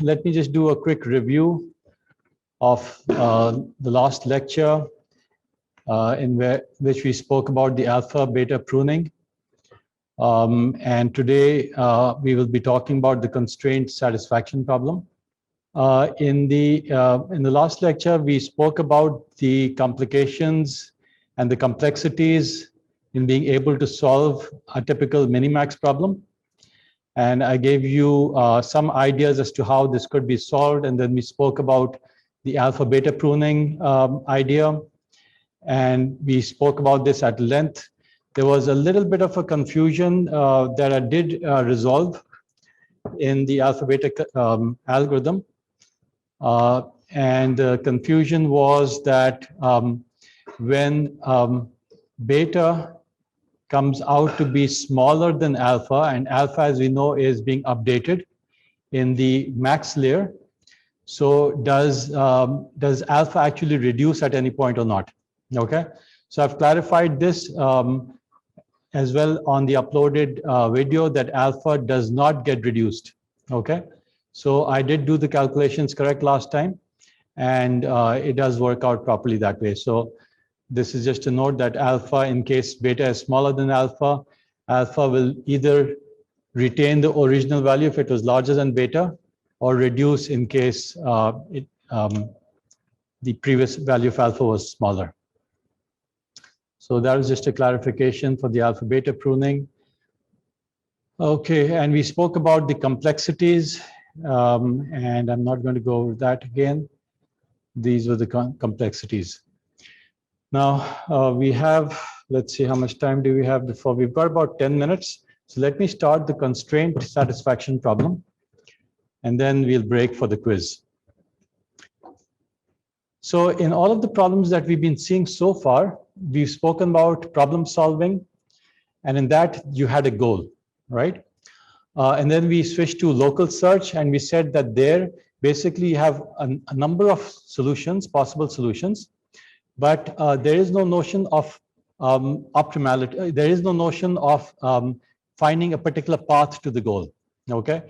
let me just do a quick review of the last lecture which we spoke about the alpha beta pruning. And today we will be talking about the constraint satisfaction problem. In the last lecture, we spoke about the complications and the complexities in being able to solve a typical minimax problem. And I gave you some ideas as to how this could be solved. And then we spoke about the alpha beta pruning idea. And we spoke about this at length. There was a little bit of a confusion that I did resolve in the alpha beta algorithm. And the confusion was that when beta comes out to be smaller than alpha, and alpha, as we know, is being updated in the max layer. So does alpha actually reduce at any point or not? Okay, so I've clarified this as well on the uploaded video that alpha does not get reduced. Okay, so I did do the calculations correct last time, and it does work out properly that way. So this is just a note that alpha, in case beta is smaller than alpha, alpha will either retain the original value if it was larger than beta, or reduce in case the previous value of alpha was smaller. So that was just a clarification for the alpha beta pruning. Okay, and we spoke about the complexities, and I'm not going to go over that again. These were the complexities. Now we have, let's see, how much time do we have before? We've got about 10 minutes. So let me start the constraint satisfaction problem, and then we'll break for the quiz. So in all of the problems that we've been seeing so far, we've spoken about problem solving, and in that you had a goal, right? And then we switched to local search, and we said that there basically you have a number of solutions, possible solutions, but there is no notion of optimality. There is no notion of finding a particular path to the goal, okay?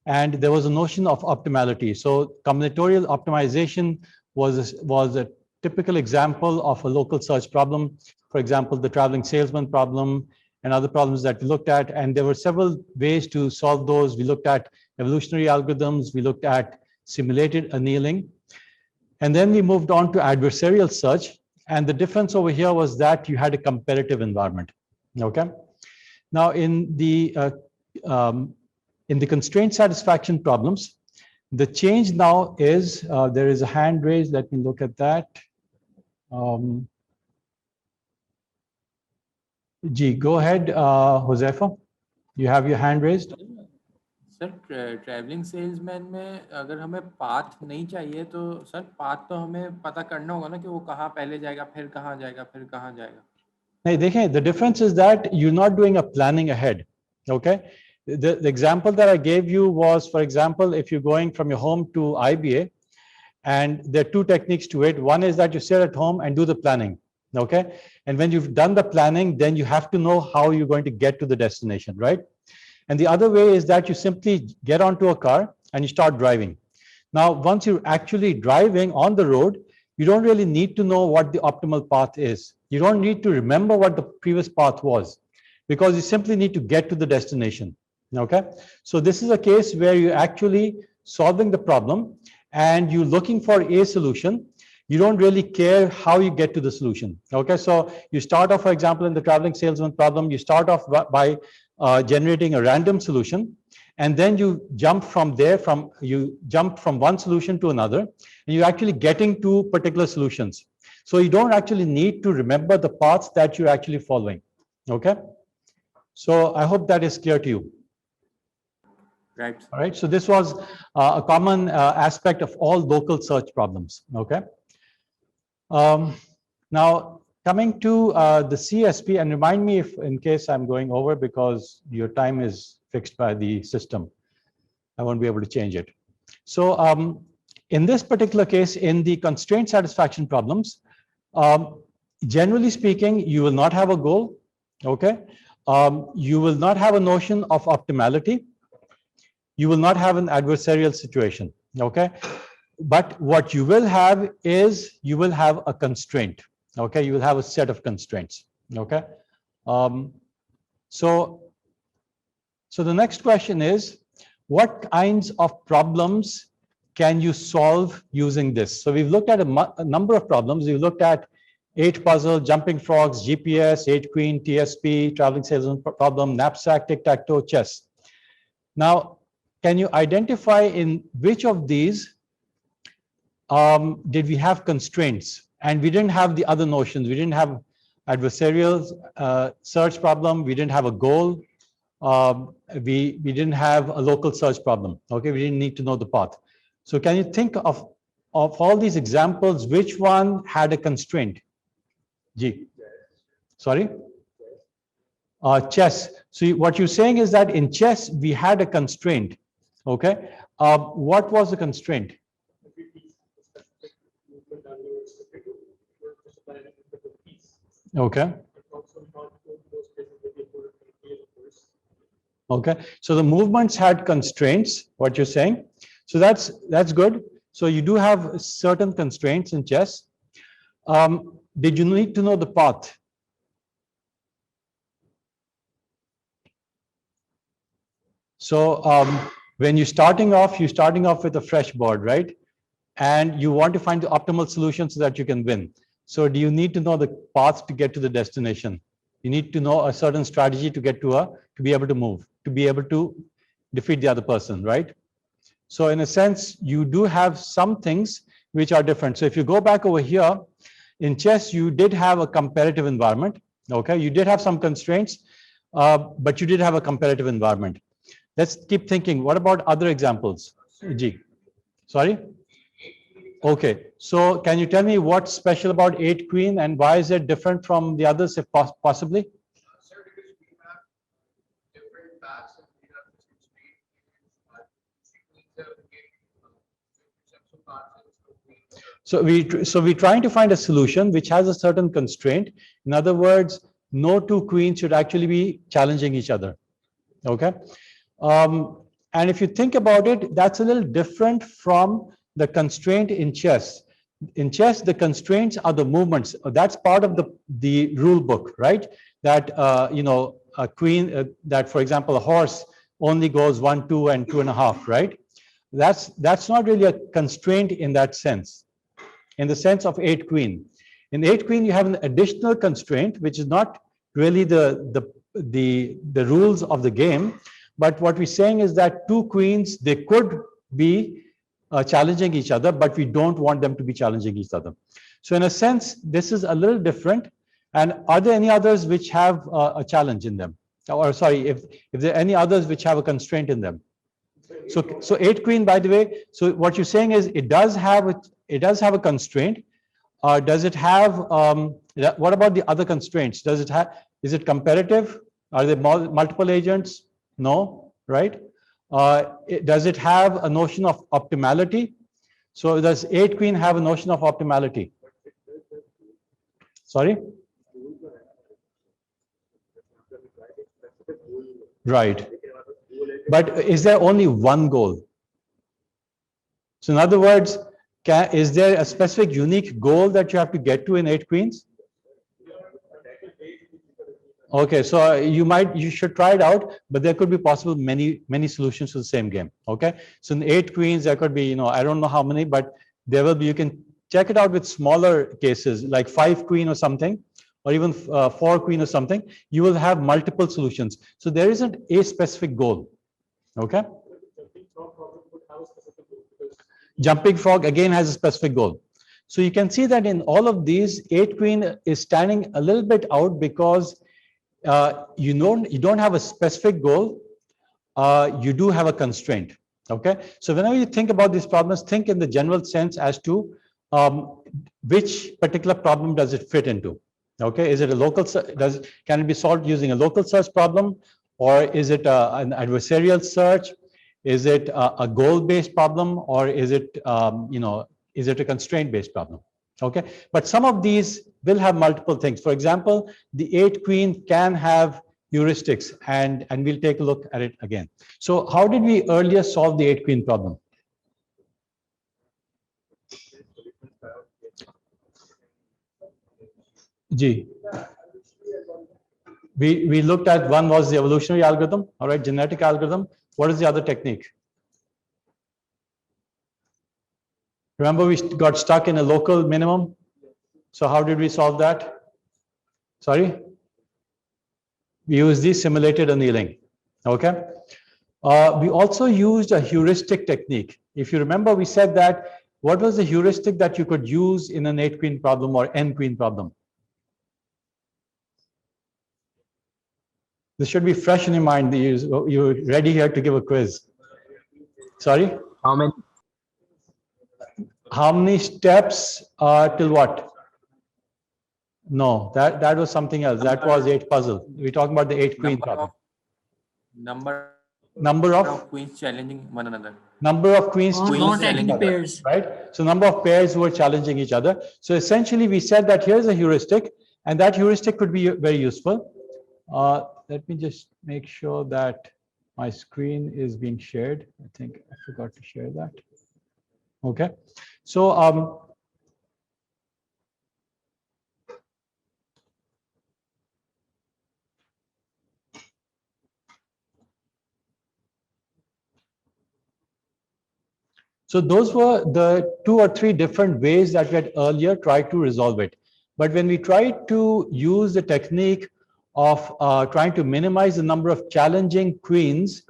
And there was a notion of optimality. So combinatorial optimization was a typical example of a local search problem. For example, the traveling salesman problem and other problems that we looked at. And there were several ways to solve those. We looked at evolutionary algorithms. We looked at simulated annealing. And then we moved on to adversarial search. And the difference over here was that you had a competitive environment, okay? Now in the constraint satisfaction problems, the change now is, there is a hand raised. Let me look at that. G, go ahead, Josefa. You have your hand raised. Sir travelling salesman में अगर हमें path नहीं चाहिए तो sir path तो हमें पता करना होगा ना कि वो कहाँ पहले जाएगा फिर कहाँ जाएगा फिर कहाँ जाएगा. नहीं देखें, the difference is that you're not doing a planning ahead. Okay, the example that I gave you was, for example, if you're going from your home to IBA, and there are two techniques to it. One is that you sit at home and do the planning. Okay, and when you've done the planning, then you have to know how you're going to get to the destination, right? And the other way is that you simply get onto a car and you start driving. Now, once you're actually driving on the road, you don't really need to know what the optimal path is. You don't need to remember what the previous path was, because you simply need to get to the destination, okay? So this is a case where you're actually solving the problem and you're looking for a solution. You don't really care how you get to the solution, okay? So you start off, for example, in the traveling salesman problem, you start off by generating a random solution, and then you jump from there, from one solution to another, and you're actually getting to particular solutions. So you don't actually need to remember the paths that you're actually following, okay? So I hope that is clear to you. Right. All right, so this was a common aspect of all local search problems, okay? Now, coming to the CSP, and remind me if in case I'm going over, because your time is fixed by the system. I won't be able to change it. So in this particular case, in the constraint satisfaction problems, generally speaking, you will not have a goal, okay? You will not have a notion of optimality. You will not have an adversarial situation, Okay. But what you will have is you will have a constraint. Okay. You will have a set of constraints. Okay. So the next question is, what kinds of problems can you solve using this? So we've looked at a number of problems. We've looked at 8 puzzle, jumping frogs, GPS, 8 queen, TSP, traveling salesman problem, knapsack, tic-tac-toe, chess. Now, can you identify in which of these did we have constraints? And we didn't have the other notions. We didn't have adversarial search problem. We didn't have a goal. We didn't have a local search problem. Okay, we didn't need to know the path. So can you think of all these examples, which one had a constraint? G. Sorry? Chess. So what you're saying is that in chess, we had a constraint. Okay. What was the constraint? Okay. Okay. So the movements had constraints, what you're saying. So that's good. So you do have certain constraints in chess. Did you need to know the path? So when you're starting off with a fresh board, right? And you want to find the optimal solution so that you can win. So do you need to know the path to get to the destination? You need to know a certain strategy to get to be able to move, to be able to defeat the other person, right? So in a sense, you do have some things which are different. So if you go back over here, in chess, you did have a competitive environment. Okay, you did have some constraints, but you did have a competitive environment. Let's keep thinking. What about other examples? G. Sorry? Okay. So can you tell me what's special about 8 queen and why is it different from the others, if possibly? Sir, because we have different paths and we have different speed. So we're trying to find a solution which has a certain constraint. In other words, no two queens should actually be challenging each other. Okay. And if you think about it, that's a little different from the constraint in chess. In chess, the constraints are the movements. That's part of the rule book, right? That a queen, that for example, a horse only goes 1, 2, and 2.5, right? That's not really a constraint in that sense, in the sense of 8 queen. In 8 queen, you have an additional constraint, which is not really the rules of the game. But what we're saying is that 2 queens, they could be challenging each other, but we don't want them to be challenging each other. So in a sense, this is a little different. And are there any others which have a challenge in them? Or sorry, if there are any others which have a constraint in them? So 8 queen, by the way, so what you're saying is it does have a constraint. Does it have, what about the other constraints? Is it competitive? Are there multiple agents? No, right? Does it have a notion of optimality? So does 8 queen have a notion of optimality? Sorry? Right. But is there only one goal? So in other words, is there a specific unique goal that you have to get to in 8 queens? Okay, so you should try it out, but there could be possible many solutions to the same game. Okay, so in 8 queens, there could be, I don't know how many, but there will be, you can check it out with smaller cases like 5 queen or something, or even 4 queen or something. You will have multiple solutions. So there isn't a specific goal. Okay. Jumping frog again has a specific goal. So you can see that in all of these, 8 queen is standing a little bit out because you don't have a specific goal. You do have a constraint. Okay. So whenever you think about these problems, think in the general sense as to which particular problem does it fit into. Okay. Is it a local? Can it be solved using a local search problem, or is it an adversarial search? Is it a goal-based problem, or is it is it a constraint-based problem? Okay, but some of these will have multiple things. For example, the 8 queen can have heuristics, and we'll take a look at it again. So how did we earlier solve the 8 queen problem? G. We looked at one was the evolutionary algorithm, all right, genetic algorithm. What is the other technique? Remember, we got stuck in a local minimum. So how did we solve that? Sorry? We used the simulated annealing. Okay. We also used a heuristic technique. If you remember, we said that what was the heuristic that you could use in an 8-queen problem or n-queen problem? This should be fresh in your mind. You're ready here to give a quiz. Sorry? How many steps till what? No, that was something else. That was 8 puzzle. We're talking about the 8-queen problem. Number of queens challenging one another. Number of queens Not challenging any pairs. right? So number of pairs who are challenging each other. So essentially, we said that here's a heuristic, and that heuristic could be very useful. Let me just make sure that my screen is being shared. I think I forgot to share that. Okay. So so those were the 2 or 3 different ways that we had earlier tried to resolve it. But when we tried to use the technique of trying to minimize the number of challenging queens,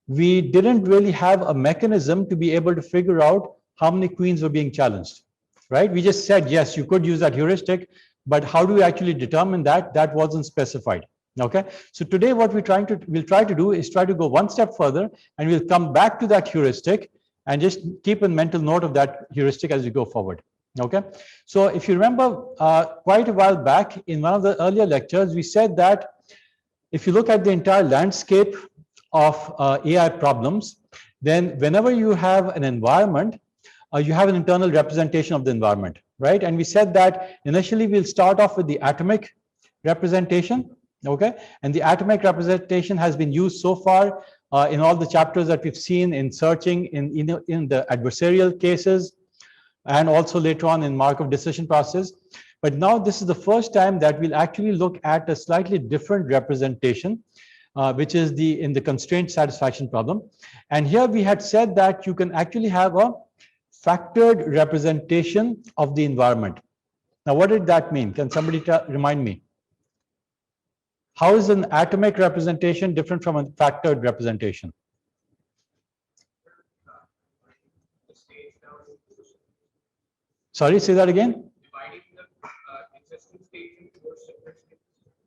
we didn't really have a mechanism to be able to figure out how many queens were being challenged, right? We just said, yes, you could use that heuristic, but how do we actually determine that? That wasn't specified. Okay, so today what we'll try to do is try to go one step further, and we'll come back to that heuristic and just keep a mental note of that heuristic as we go forward. Okay, so if you remember quite a while back in one of the earlier lectures, we said that if you look at the entire landscape of AI problems, then whenever you have an environment, you have an internal representation of the environment, right? And we said that initially we'll start off with the atomic representation, okay? And the atomic representation has been used so far in all the chapters that we've seen in searching, in the adversarial cases, and also later on in Markov decision process. But now this is the first time that we'll actually look at a slightly different representation, which is in the constraint satisfaction problem. And here we had said that you can actually have a factored representation of the environment. Now, what did that mean? Can somebody remind me? How is an atomic representation different from a factored representation? Sorry, say that again. Dividing the existing states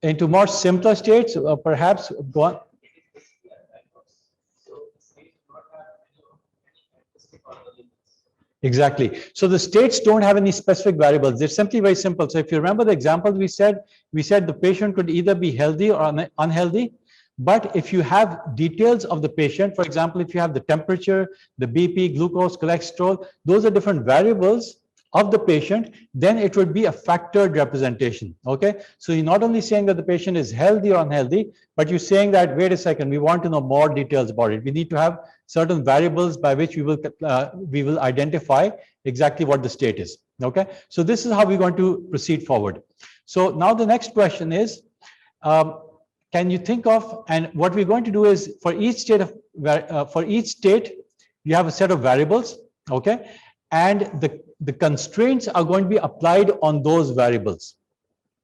Into more simpler states, perhaps. Go on. Exactly. So the states don't have any specific variables. They're simply very simple. So if you remember the example we said the patient could either be healthy or unhealthy. But if you have details of the patient, for example, if you have the temperature, the BP, glucose, cholesterol, those are different variables of the patient, then it would be a factored representation. Okay. So you're not only saying that the patient is healthy or unhealthy, but you're saying that, wait a second, we want to know more details about it. We need to have certain variables by which we will identify exactly what the state is. Okay. So this is how we're going to proceed forward. So now the next question is, can you think of, and what we're going to do is for each state, you have a set of variables. Okay. And the constraints are going to be applied on those variables.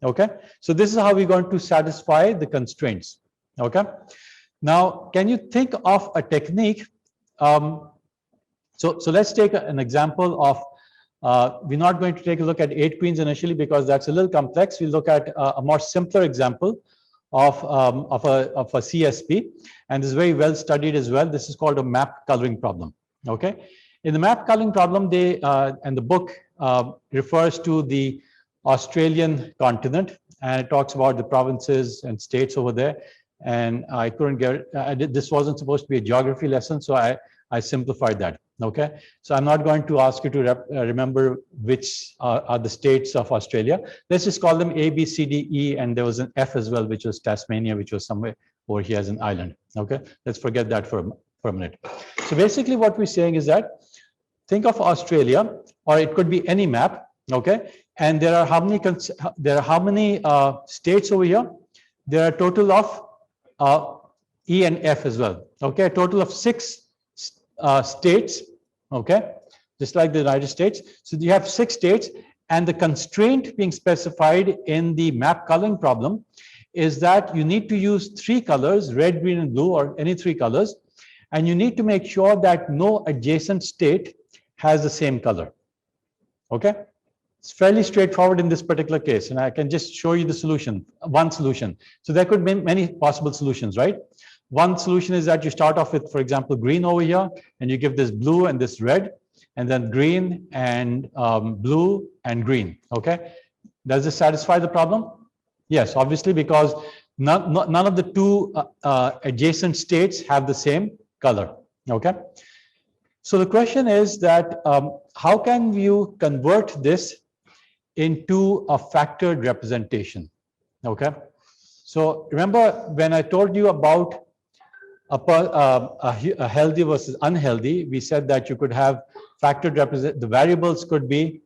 Okay. So this is how we're going to satisfy the constraints. Okay. Now, can you think of a technique? So let's take an example of, we're not going to take a look at 8 queens initially because that's a little complex. We'll look at a more simpler example of a CSP, and this is very well studied as well. This is called a map coloring problem. Okay. In the map coloring problem, and the book refers to the Australian continent, and it talks about the provinces and states over there. And I couldn't get, this wasn't supposed to be a geography lesson, so I simplified that. Okay, so I'm not going to ask you to remember which are the states of Australia. Let's just call them A, B, C, D, E, and there was an F as well, which was Tasmania, which was somewhere over here as an island. Okay, let's forget that for a minute. So basically what we're saying is that think of Australia, or it could be any map, Okay, and there are how many states over here? There are a total of E and F as well. Okay, a total of 6 states. Okay, just like the United States. So you have 6 states, and the constraint being specified in the map coloring problem is that you need to use 3 colors, red, green, and blue, or any 3 colors, and you need to make sure that no adjacent state has the same color. Okay, it's fairly straightforward in this particular case, and I can just show you the solution, one solution. So there could be many possible solutions, right? One solution is that you start off with, for example, green over here, and you give this blue and this red, and then green and blue and green. Okay, does this satisfy the problem? Yes, obviously, because none of the 2 adjacent states have the same color. Okay, so the question is that how can you convert this into a factored representation? Okay, so remember when I told you about a healthy versus unhealthy, we said that you could have factored represent, the variables could be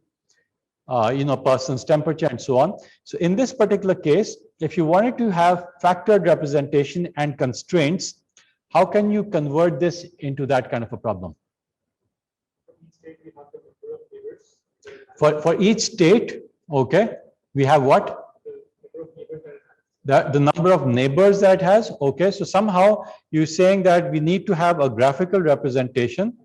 person's temperature and so on. So in this particular case, if you wanted to have factored representation and constraints, how can you convert this into that kind of a problem? For each state, okay, we have what? The number of neighbors that it has. Okay, so somehow you're saying that we need to have a graphical representation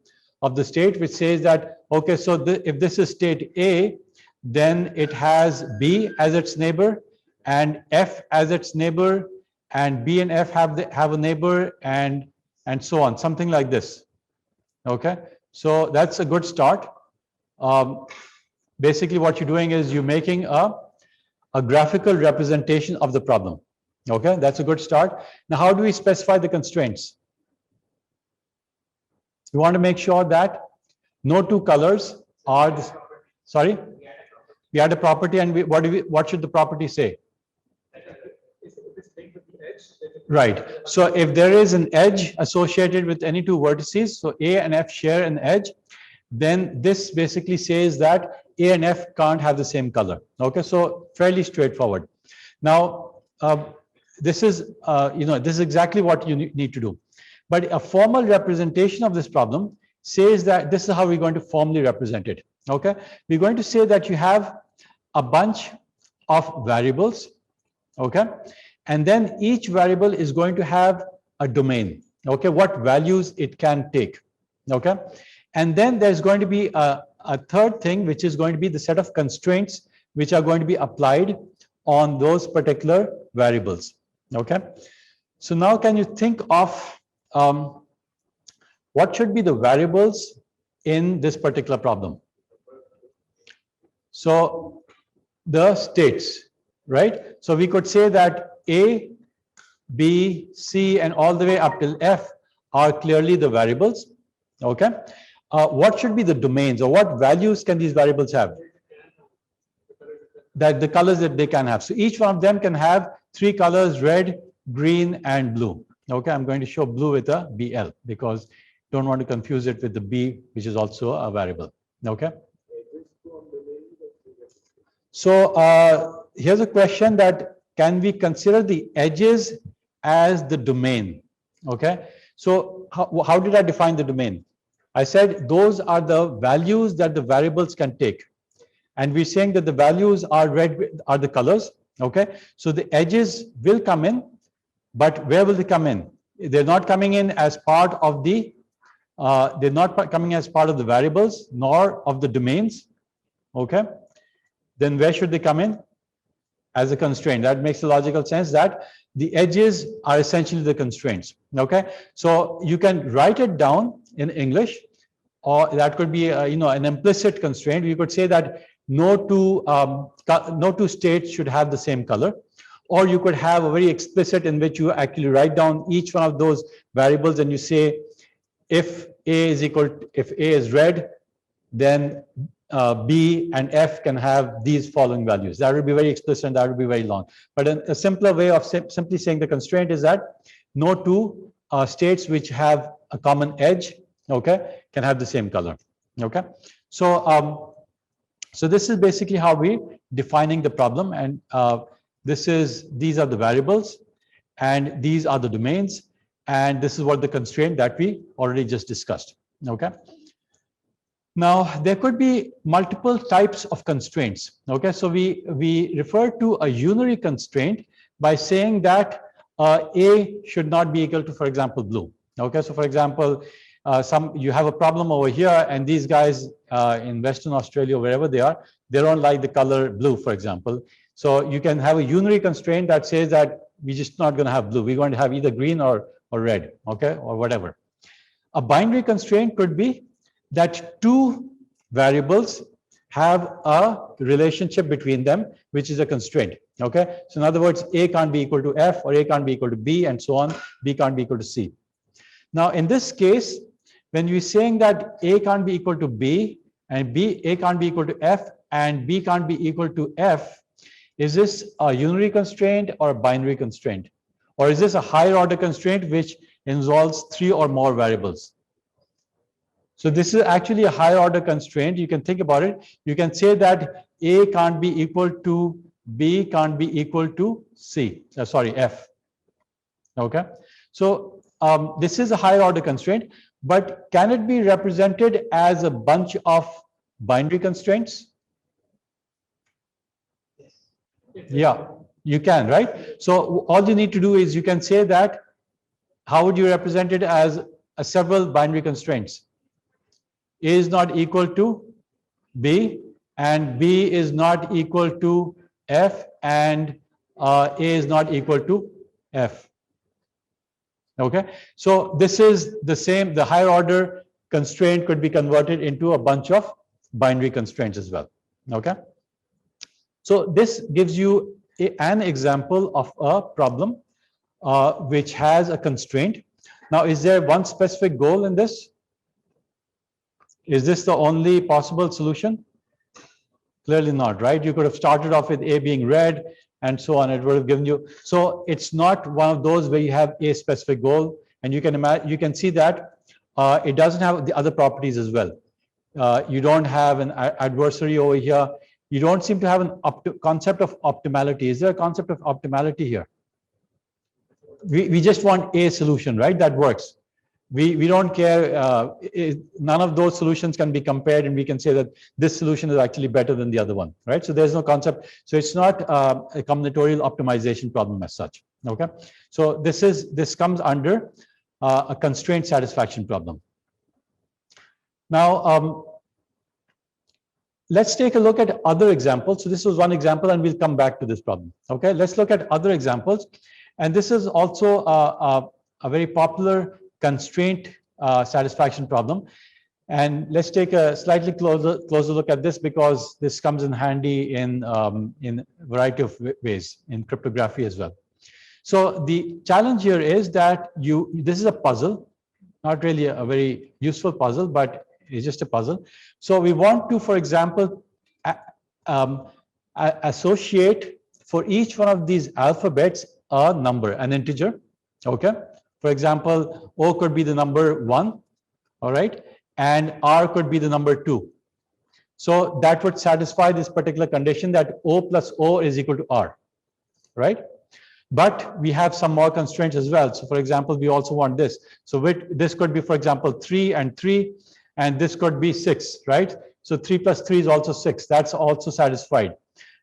of the state which says that, okay, so if this is state A, then it has B as its neighbor and F as its neighbor, and B and F have a neighbor, and so on, something like this. Okay, so that's a good start. Basically what you're doing is you're making a graphical representation of the problem. Okay, that's a good start. Now, how do we specify the constraints? We want to make sure that no 2 colors are sorry, we add a property, and what should the property say? Right, so if there is an edge associated with any 2 vertices, so A and F share an edge, then this basically says that A and F can't have the same color. Okay, so fairly straightforward. Now, this is this is exactly what you need to do. But a formal representation of this problem says that this is how we're going to formally represent it. Okay, we're going to say that you have a bunch of variables. Okay, and then each variable is going to have a domain. Okay, what values it can take. Okay, and then there's going to be a third thing, which is going to be the set of constraints which are going to be applied on those particular variables. Okay, so now can you think of what should be the variables in this particular problem? So the states, right? So we could say that A, B, C, and all the way up till F are clearly the variables. Okay, what should be the domains, or what values can these variables have? That the colors that they can have. So each one of them can have 3 colors: red, green, and blue. Okay, I'm going to show blue with a BL because don't want to confuse it with the B, which is also a variable. Okay. So here's a question that can we consider the edges as the domain? Okay. So how did I define the domain? I said those are the values that the variables can take. And we're saying that the values are red, are the colors. Okay. So the edges will come in, but where will they come in? They're not coming in as part of the, they're not coming as part of the variables, nor of the domains. Okay. Then where should they come in? As a constraint. That makes a logical sense that the edges are essentially the constraints. Okay. So you can write it down in English, or that could be an implicit constraint. You could say that no two states should have the same color, or you could have a very explicit in which you actually write down each one of those variables and you say if A is red, then B and F can have these following values. That would be very explicit and that would be very long. But a simpler way of simply saying the constraint is that no 2 states which have a common edge, okay, can have the same color. Okay. So So this is basically how we defining the problem, and these are the variables, and these are the domains, and this is what the constraint that we already just discussed. Okay. Now there could be multiple types of constraints. Okay, so we refer to a unary constraint by saying that A should not be equal to, for example, blue. Okay, so for example, you have a problem over here, and these guys in Western Australia, wherever they are, they don't like the color blue, for example. So you can have a unary constraint that says that we're just not going to have blue. We're going to have either green or red, okay, or whatever. A binary constraint could be that two variables have a relationship between them, which is a constraint. Okay, so in other words, A can't be equal to F, or A can't be equal to B, and so on. B can't be equal to C. Now, in this case, when you're saying that A can't be equal to B, and A can't be equal to F, and B can't be equal to F, is this a unary constraint or a binary constraint? Or is this a higher order constraint which involves 3 or more variables? So this is actually a higher order constraint. You can think about it. You can say that A can't be equal to B, can't be equal to F. Okay. So this is a higher order constraint, but can it be represented as a bunch of binary constraints? Yeah, you can, right? So all you need to do is you can say that, how would you represent it as several binary constraints? A is not equal to B, and B is not equal to F, and A is not equal to F. Okay, so this is the same. The higher order constraint could be converted into a bunch of binary constraints as well. Okay, so this gives you an example of a problem which has a constraint. Now, is there one specific goal in this? Is this the only possible solution? Clearly not, right? You could have started off with A being red and so on. It would have given you. So it's not one of those where you have a specific goal, and you can imagine, you can see that it doesn't have the other properties as well. You don't have an adversary over here. You don't seem to have an concept of optimality. Is there a concept of optimality here? We just want a solution, right? That works. We don't care. None of those solutions can be compared, and we can say that this solution is actually better than the other one, right? So there's no concept. So it's not a combinatorial optimization problem as such. Okay. So this comes under a constraint satisfaction problem. Now, let's take a look at other examples. So this was one example, and we'll come back to this problem. Okay. Let's look at other examples, and this is also a very popular constraint satisfaction problem. And let's take a slightly closer look at this, because this comes in handy in a variety of ways in cryptography as well. So the challenge here is that this is a puzzle, not really a very useful puzzle, but it's just a puzzle. So we want to, for example, associate for each one of these alphabets a number, an integer. Okay. For example, O could be the number 1, all right, and R could be the number 2. So that would satisfy this particular condition that O plus O is equal to R, right? But we have some more constraints as well. So for example, we also want this. So this could be, for example, 3 and 3, and this could be 6, right? So 3 plus 3 is also 6. That's also satisfied.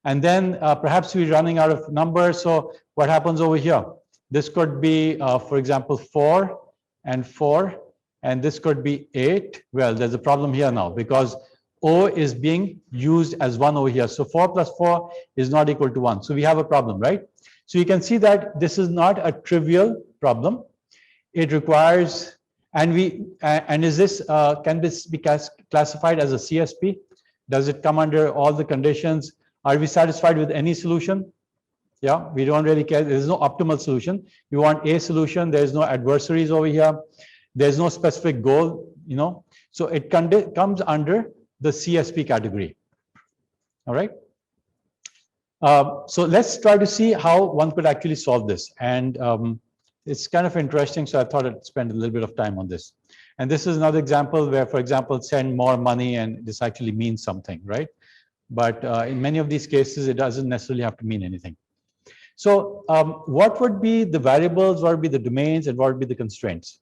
And then perhaps we're running out of numbers. So what happens over here? This could be, for example, 4 and 4, and this could be 8. Well, there's a problem here now, because O is being used as 1 over here. So 4 plus 4 is not equal to 1. So we have a problem, right? So you can see that this is not a trivial problem. It requires, and is this, can this be classified as a CSP? Does it come under all the conditions? Are we satisfied with any solution? Yeah, we don't really care. There's no optimal solution. We want a solution. There's no adversaries over here. There's no specific goal, you know. So it comes under the CSP category. All right. So let's try to see how one could actually solve this. And it's kind of interesting. So I thought I'd spend a little bit of time on this. And this is another example where, for example, send more money, and this actually means something, right? but in many of these cases, it doesn't necessarily have to mean anything. So what would be the variables, what would be the domains, and what would be the constraints?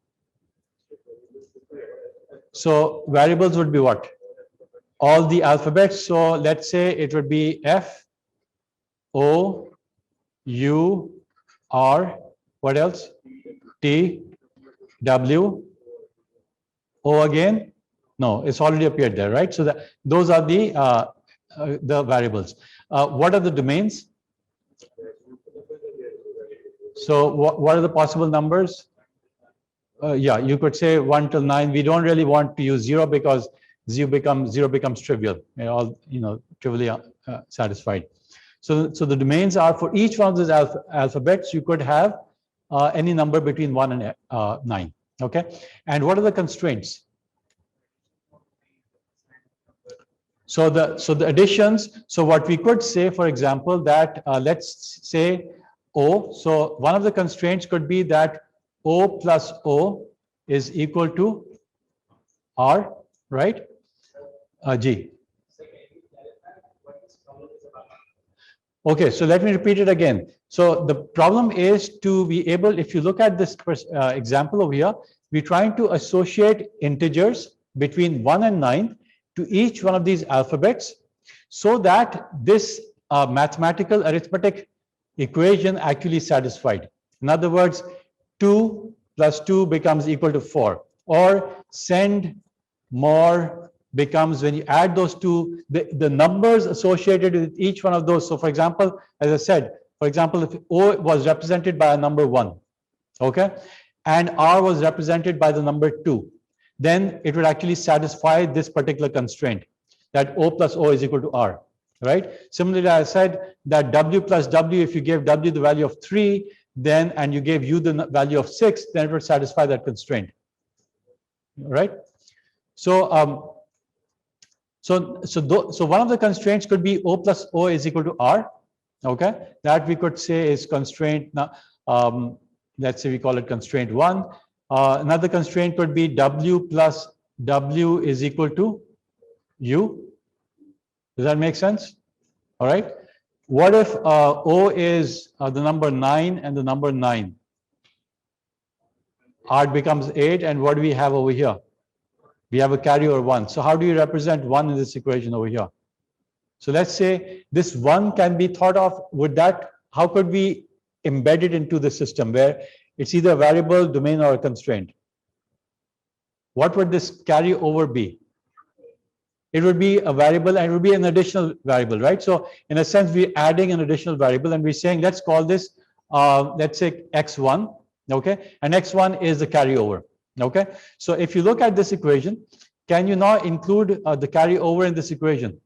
So variables would be what? All the alphabets. So let's say it would be F, O, U, R, what else? T, W, O again? No, it's already appeared there, right? So those are the variables. What are the domains? So what are the possible numbers? Yeah, you could say 1 till 9. We don't really want to use 0 because 0 becomes trivial. They're all trivially satisfied. So the domains are for each one of those alphabets. You could have any number between 1 and 9. Okay, and what are the constraints? So the additions. So what we could say, for example, that let's say O. So one of the constraints could be that O plus O is equal to R, right? G. Okay, so let me repeat it again. So the problem is to be able, if you look at this example over here, we're trying to associate integers between 1 and 9 to each one of these alphabets so that this mathematical arithmetic equation actually is satisfied. In other words, 2 plus 2 becomes equal to 4, or send more becomes, when you add those two, the numbers associated with each one of those. So for example, as I said, for example, if O was represented by a number 1, okay, and R was represented by the number 2, then it would actually satisfy this particular constraint, that O plus O is equal to R, right? Similarly, I said that W plus W, if you gave W the value of 3, then, and you gave U the value of 6, then it would satisfy that constraint, right? So, so one of the constraints could be O plus O is equal to R, okay? That we could say is constraint, let's say we call it constraint 1. Another constraint could be W plus W is equal to U. Does that make sense? All right. What if O is the number 9 and the number 9? R becomes 8, and what do we have over here? We have a carryover 1. So how do you represent 1 in this equation over here? So let's say this 1 can be thought of with that. How could we embed it into the system where it's either a variable, domain, or a constraint? What would this carryover be? It would be a variable, and it would be an additional variable, right? So in a sense, we're adding an additional variable, and we're saying, let's call this, let's say x1, okay? And x1 is the carryover, okay? So if you look at this equation, can you now include the carryover in this equation?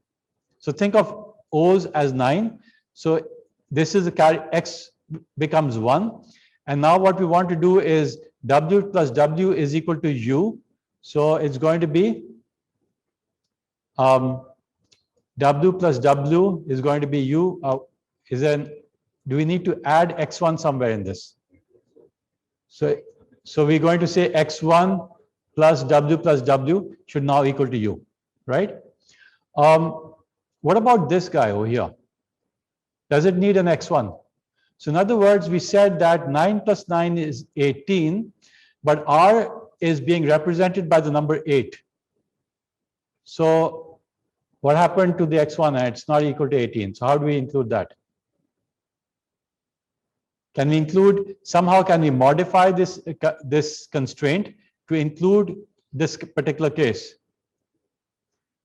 So think of O's as 9. So this is the carry, x becomes 1. And now what we want to do is W plus W is equal to U. So it's going to be W plus W is going to be U. Do we need to add x1 somewhere in this? So we're going to say x1 plus W should now equal to U, right? What about this guy over here? Does it need an x1? So in other words, we said that 9 plus 9 is 18, but R is being represented by the number 8. So what happened to the x1? It's not equal to 18. So how do we include that? Can we include, somehow can we modify this constraint to include this particular case?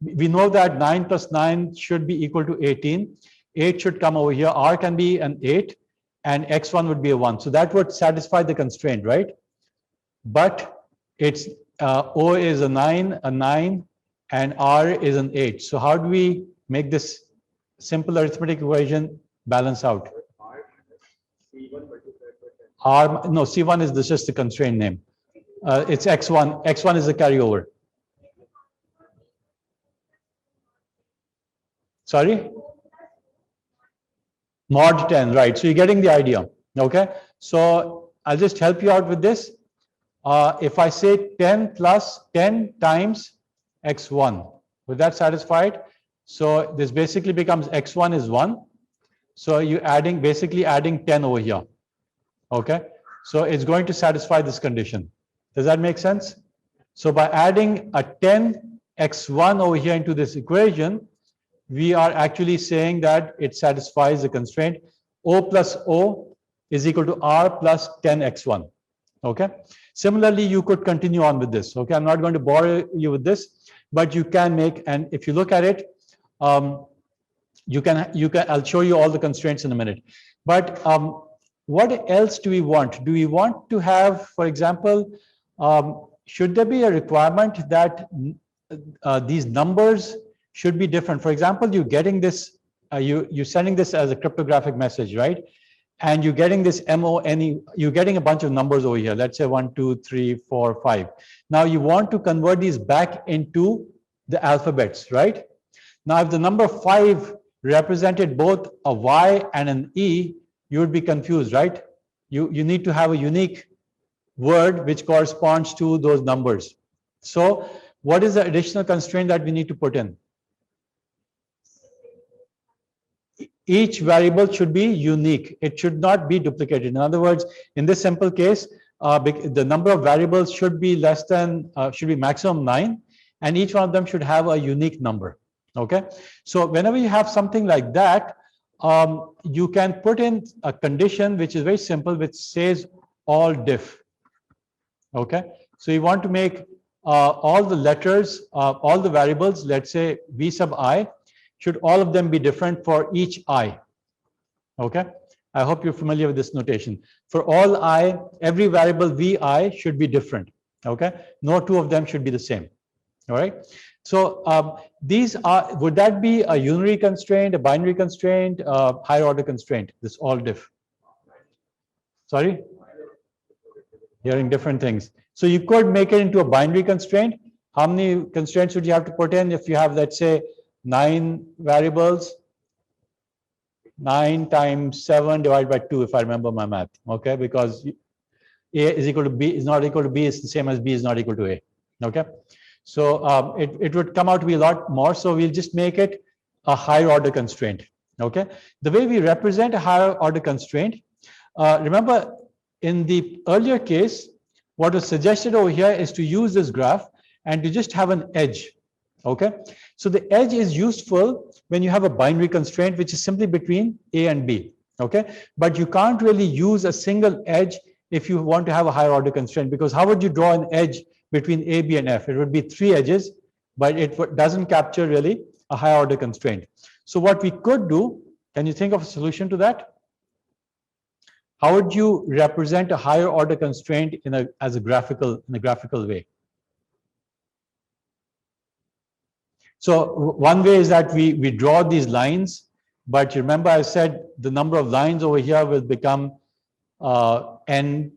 We know that 9 plus 9 should be equal to 18. 8 should come over here. R can be an 8. And x1 would be a 1. So that would satisfy the constraint, right? But it's O is a 9, and R is an 8. So how do we make this simple arithmetic equation balance out? R, no, C1 is just the constraint name. It's x1. X1 is the carryover. Sorry? Mod 10, right? So you're getting the idea, okay? So I'll just help you out with this. If I say 10 plus 10 times x1, would that satisfy it? So this basically becomes x1 is 1. So you're basically adding 10 over here. Okay. So it's going to satisfy this condition. Does that make sense? So by adding a 10 x1 over here into this equation, we are actually saying that it satisfies the constraint O plus O is equal to R plus 10 x1. Okay. Similarly, you could continue on with this. Okay. I'm not going to bore you with this, but you can make, and if you look at it, you can, I'll show you all the constraints in a minute. But what else do we want? Do we want to have, for example, should there be a requirement that these numbers should be different? For example, you're getting this, you're sending this as a cryptographic message, right? And you're getting this MONE, you're getting a bunch of numbers over here. Let's say 1, 2, 3, 4, 5. Now you want to convert these back into the alphabets, right? Now, if the number 5 represented both a Y and an E, you would be confused, right? You need to have a unique word which corresponds to those numbers. So what is the additional constraint that we need to put in? Each variable should be unique. It should not be duplicated. In other words, in this simple case, the number of variables should be less than, should be maximum 9, and each one of them should have a unique number. Okay. So whenever you have something like that, you can put in a condition which is very simple, which says all diff. Okay. So you want to make all the letters, all the variables, let's say V sub I, should all of them be different for each I. Okay. I hope you're familiar with this notation. For all I, every variable Vi should be different. Okay. No two of them should be the same. All right. So these are, would that be a unary constraint, a binary constraint, a higher order constraint, this all diff? Sorry? Hearing different things. So you could make it into a binary constraint. How many constraints would you have to put in if you have, let's say, 9 variables? 9 times 7 divided by 2, if I remember my math. Okay, because A is equal to B is not equal to B is the same as B is not equal to A. Okay. So it would come out to be a lot more. So we'll just make it a higher order constraint. Okay. The way we represent a higher order constraint, remember in the earlier case, what was suggested over here is to use this graph and to just have an edge. Okay. So the edge is useful when you have a binary constraint, which is simply between A and B. Okay. But you can't really use a single edge if you want to have a higher order constraint, because how would you draw an edge between A, B, and F? It would be 3 edges, but it doesn't capture really a higher order constraint. So what we could do, can you think of a solution to that? How would you represent a higher order constraint in a graphical way? So one way is that we draw these lines, but you remember I said the number of lines over here will become n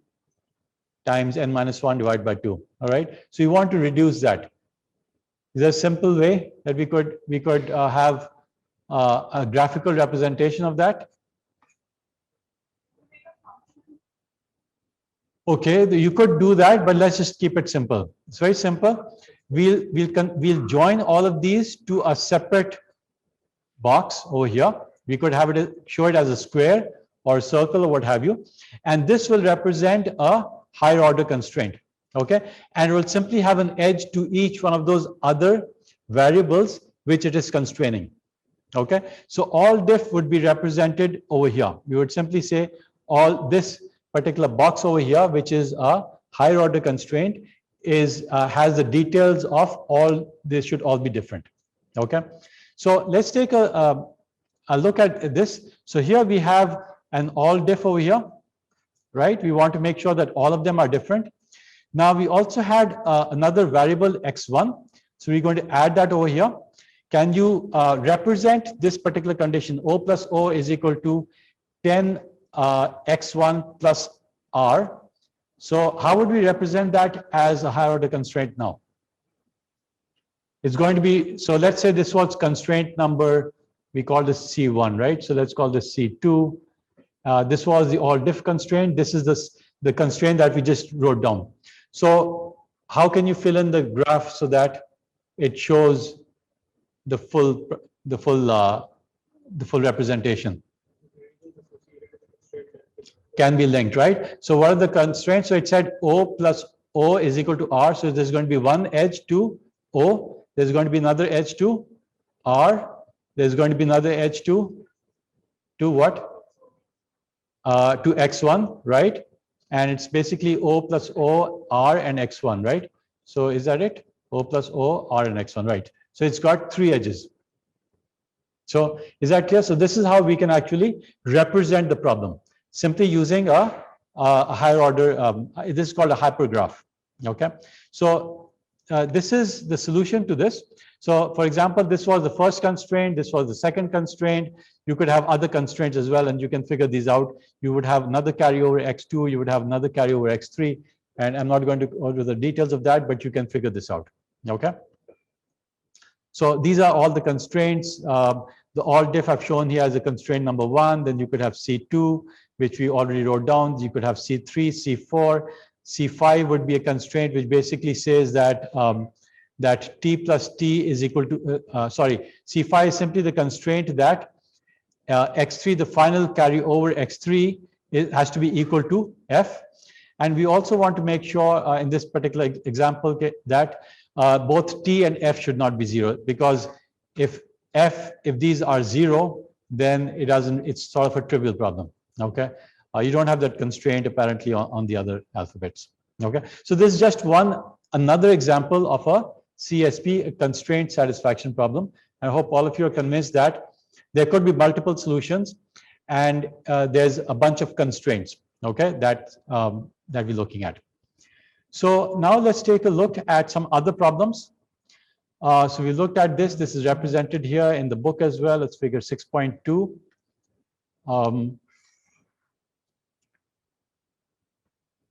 times n minus 1 divided by 2. All right. So you want to reduce that. Is there a simple way that we could have a graphical representation of that? Okay, you could do that, but let's just keep it simple. It's very simple. We'll join all of these to a separate box over here. We could have it, show it as a square or a circle or what have you, and this will represent a higher order constraint. Okay, and it will simply have an edge to each one of those other variables which it is constraining. Okay, so all diff would be represented over here. We would simply say all this particular box over here, which is a higher order constraint, is has the details of all. This should all be different. Okay, so let's take a look at this. So here we have an all diff over here, right? We want to make sure that all of them are different. Now we also had another variable x1, so we're going to add that over here. Can you represent this particular condition? O plus O is equal to 10 x1 plus r. So how would we represent that as a higher order constraint now? It's going to be, so let's say this was constraint number, we call this C1, right? So let's call this C2. This was the all diff constraint. This is the constraint that we just wrote down. So how can you fill in the graph so that it shows the full representation. Can be linked, right? So what are the constraints? So it said O plus O is equal to R. So there's going to be one edge to O. There's going to be another edge to R. There's going to be another edge to what? To X1, right? And it's basically O plus O, R and X1, right? So is that it? O plus O, R and X1, right? So it's got three edges. So is that clear? So this is how we can actually represent the problem, simply using a higher order, this is called a hypergraph, okay? So this is the solution to this. So for example, this was the first constraint, this was the second constraint. You could have other constraints as well, and you can figure these out. You would have another carryover X2, you would have another carryover X3, and I'm not going to go over the details of that, but you can figure this out, okay? So these are all the constraints. The all diff I've shown here as a constraint number 1. Then you could have C2, which we already wrote down. You could have C3, C4. C5 would be a constraint which basically says that that T plus T is equal to, C5 is simply the constraint that X3, the final carry over X3, has to be equal to F. And we also want to make sure in this particular example that both T and F should not be 0, because if these are 0, then it's sort of a trivial problem, okay? You don't have that constraint apparently on the other alphabets, okay? So this is just another example of a CSP, a constraint satisfaction problem. I hope all of you are convinced that there could be multiple solutions, and there's a bunch of constraints, okay, that we're looking at. So now let's take a look at some other problems. So we looked at this. This is represented here in the book as well. It's figure 6.2.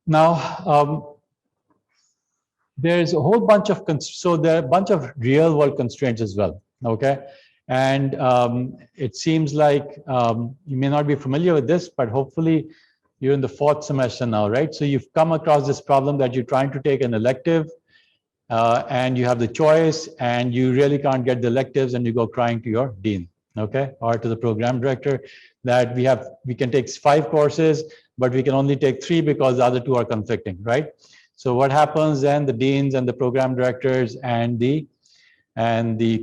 Now, there's a whole bunch of, so there are a bunch of real world constraints as well, okay? And it seems like you may not be familiar with this, but hopefully you're in the 4th semester now, right? So you've come across this problem that you're trying to take an elective and you have the choice and you really can't get the electives, and you go crying to your dean, okay? Or to the program director that we can take 5 courses, but we can only take 3 because the other 2 are conflicting, right? So what happens then? The deans and the program directors and the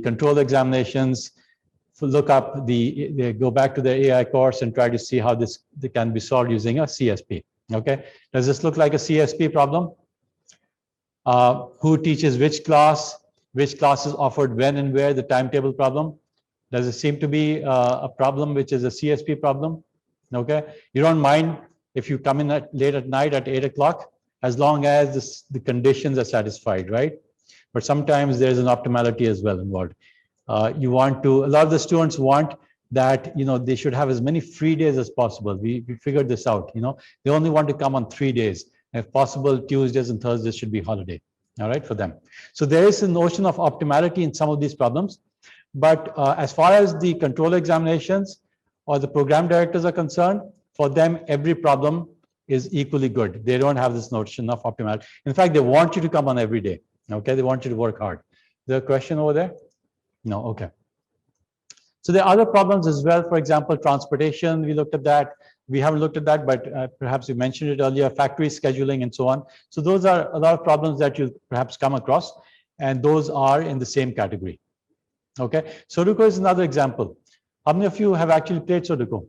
control examinations look up they go back to the AI course and try to see how this can be solved using a CSP, okay? Does this look like a CSP problem? Who teaches which class is offered when and where, the timetable problem? Does it seem to be a problem which is a CSP problem? Okay, you don't mind if you come in late at night at 8 o'clock, as long as the conditions are satisfied, right? But sometimes there's an optimality as well involved. A lot of the students want that, they should have as many free days as possible. We figured this out, they only want to come on 3 days. If possible, Tuesdays and Thursdays should be holiday, all right, for them. So there is a notion of optimality in some of these problems. But as far as the control examinations or the program directors are concerned, for them, every problem is equally good. They don't have this notion of optimality. In fact, they want you to come on every day, okay? They want you to work hard. Is there a question over there? No, okay. So there are other problems as well. For example, transportation, we looked at that. We haven't looked at that, but perhaps you mentioned it earlier, factory scheduling and so on. So those are a lot of problems that you'll perhaps come across, and those are in the same category. Okay, Sudoku is another example. How many of you have actually played Sudoku?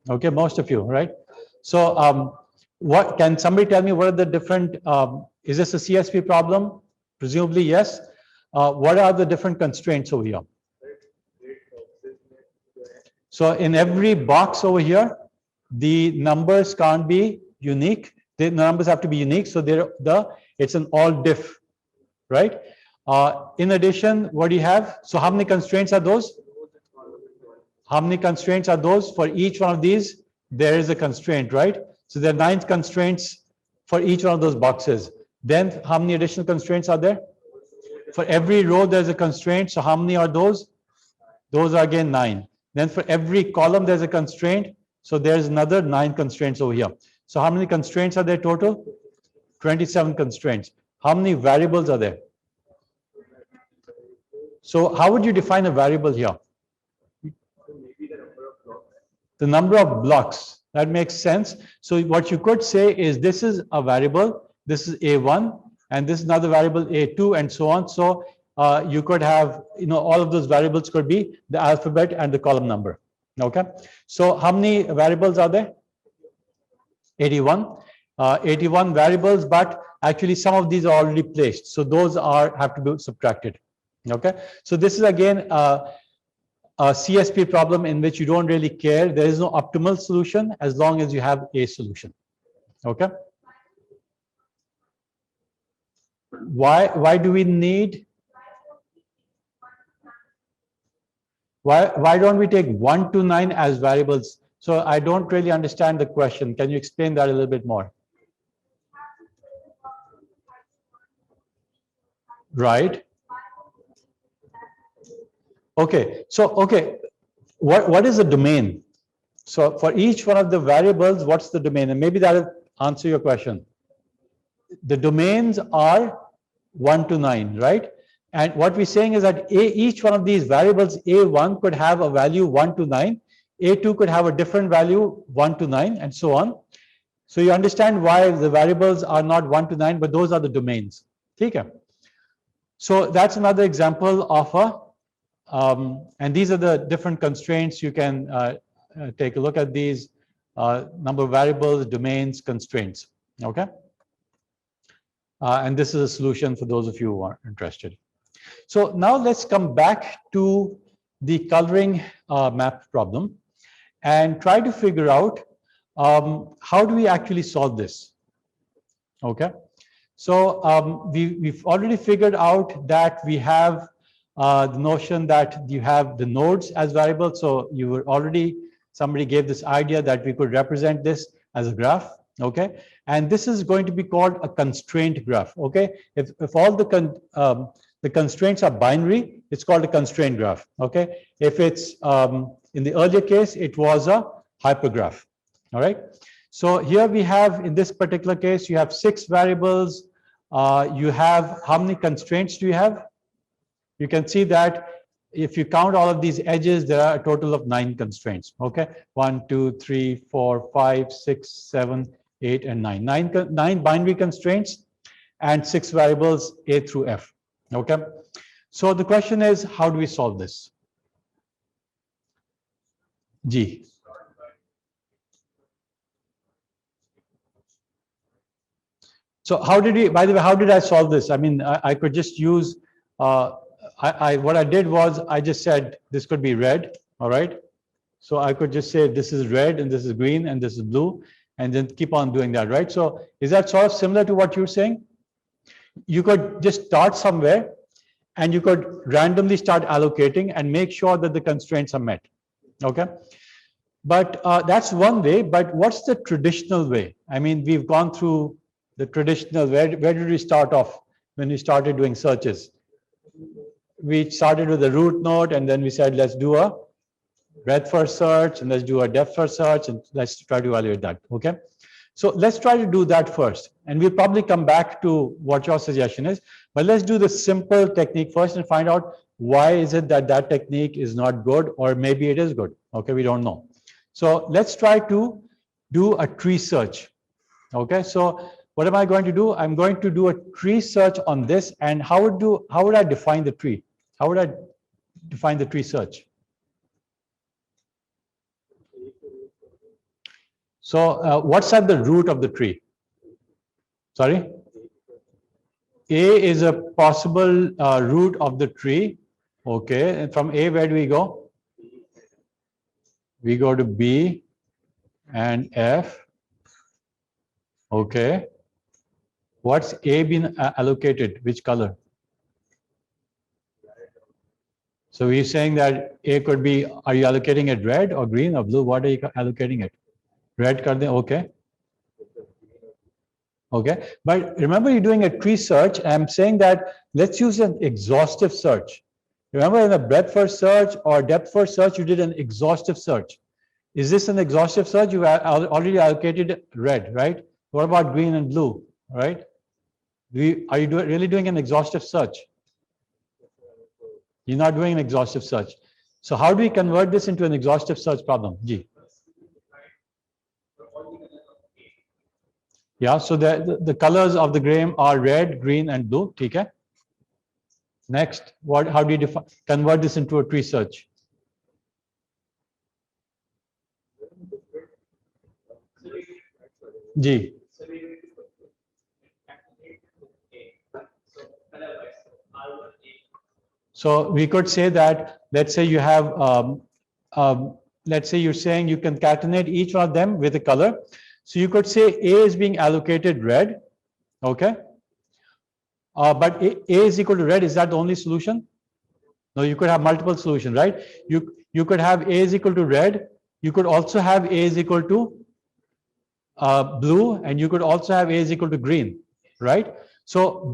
Okay, most of you, right? So what can somebody tell me what are the different, is this a CSP problem? Presumably, yes. What are the different constraints over here? So in every box over here, the numbers can't be unique. The numbers have to be unique. So it's an all diff, right? In addition, what do you have? So how many constraints are those? How many constraints are those? For each one of these, there is a constraint, right? So there are 9 constraints for each one of those boxes. Then how many additional constraints are there? For every row, there's a constraint. So how many are those? Those are again 9. Then for every column, there's a constraint. So there's another 9 constraints over here. So how many constraints are there total? 27 constraints. How many variables are there? So how would you define a variable here? Maybe the number of blocks. The number of blocks. That makes sense. So what you could say is this is a variable, this is A1, and this is another variable A2, and so on. So you could have, all of those variables could be the alphabet and the column number. Okay. So how many variables are there? 81. 81 variables, but actually some of these are already placed. So those have to be subtracted. Okay. So this is again a CSP problem in which you don't really care. There is no optimal solution as long as you have a solution. Okay. Why do we need? Why don't we take 1 to 9 as variables? So I don't really understand the question. Can you explain that a little bit more? Right. Okay. So, okay. What is the domain? So for each one of the variables, what's the domain? And maybe that will answer your question. The domains are 1 to 9, right? And what we're saying is that each one of these variables, A1 could have a value 1 to 9. A2 could have a different value 1 to 9, and so on. So you understand why the variables are not 1 to 9, but those are the domains. Okay. So that's another example of and these are the different constraints. You can take a look at these number of variables, domains, constraints. Okay. And this is a solution for those of you who are interested. So now let's come back to the coloring map problem and try to figure out how do we actually solve this. Okay. So we've already figured out that we have the notion that you have the nodes as variables. So you were already, somebody gave this idea that we could represent this as a graph. Okay. And this is going to be called a constraint graph. Okay. If all the constraints are binary, it's called a constraint graph. Okay. If it's in the earlier case, it was a hypergraph. All right. So here we have, in this particular case, you have 6 variables. You have, how many constraints do you have? You can see that if you count all of these edges, there are a total of 9 constraints. Okay. 1, 2, 3, 4, 5, 6, 7, 8, and 9. 9 binary constraints and 6 variables A through F. Okay. So the question is, how do we solve this? G. So how did we, by the way, how did I solve this? I mean, I could just use, what I did was I just said this could be red. All right. So I could just say this is red and this is green and this is blue, and then keep on doing that. Right. So is that sort of similar to what you're saying? You could just start somewhere and you could randomly start allocating and make sure that the constraints are met. Okay. But that's one way. But what's the traditional way? I mean, we've gone through the traditional, where did we start off when we started doing searches? We started with a root node, and then we said, let's do a breadth first search, and let's do a depth first search, and let's try to evaluate that. Okay. So let's try to do that first, and we'll probably come back to what your suggestion is, but let's do the simple technique first and find out why is it that that technique is not good, or maybe it is good. Okay, we don't know. So let's try to do a tree search. Okay, so what am I going to do? I'm going to do a tree search on this, and how would I define the tree? How would I define the tree search? So what's at the root of the tree? Sorry? A is a possible root of the tree. Okay, and from A, where do we go? We go to B and F. Okay. What's A been allocated? Which color? So we're saying that A could be, are you allocating it red or green or blue? What are you allocating it? Red kar dein, okay. Okay, but remember you're doing a tree search. I'm saying that let's use an exhaustive search. Remember in a breadth first search or depth first search, you did an exhaustive search. Is this an exhaustive search? You already allocated red, right? What about green and blue, right? Are you really doing an exhaustive search? You're not doing an exhaustive search. So how do we convert this into an exhaustive search problem? G. Yeah, so the colors of the game are red, green, and blue. Okay. Next, how do you convert this into a tree search? G. So we could say that, let's say you have, let's say you're saying you concatenate each one of them with a color. So you could say A is being allocated red, okay? But A is equal to red, is that the only solution? No, you could have multiple solutions, right? You could have A is equal to red. You could also have A is equal to blue, and you could also have A is equal to green, right? So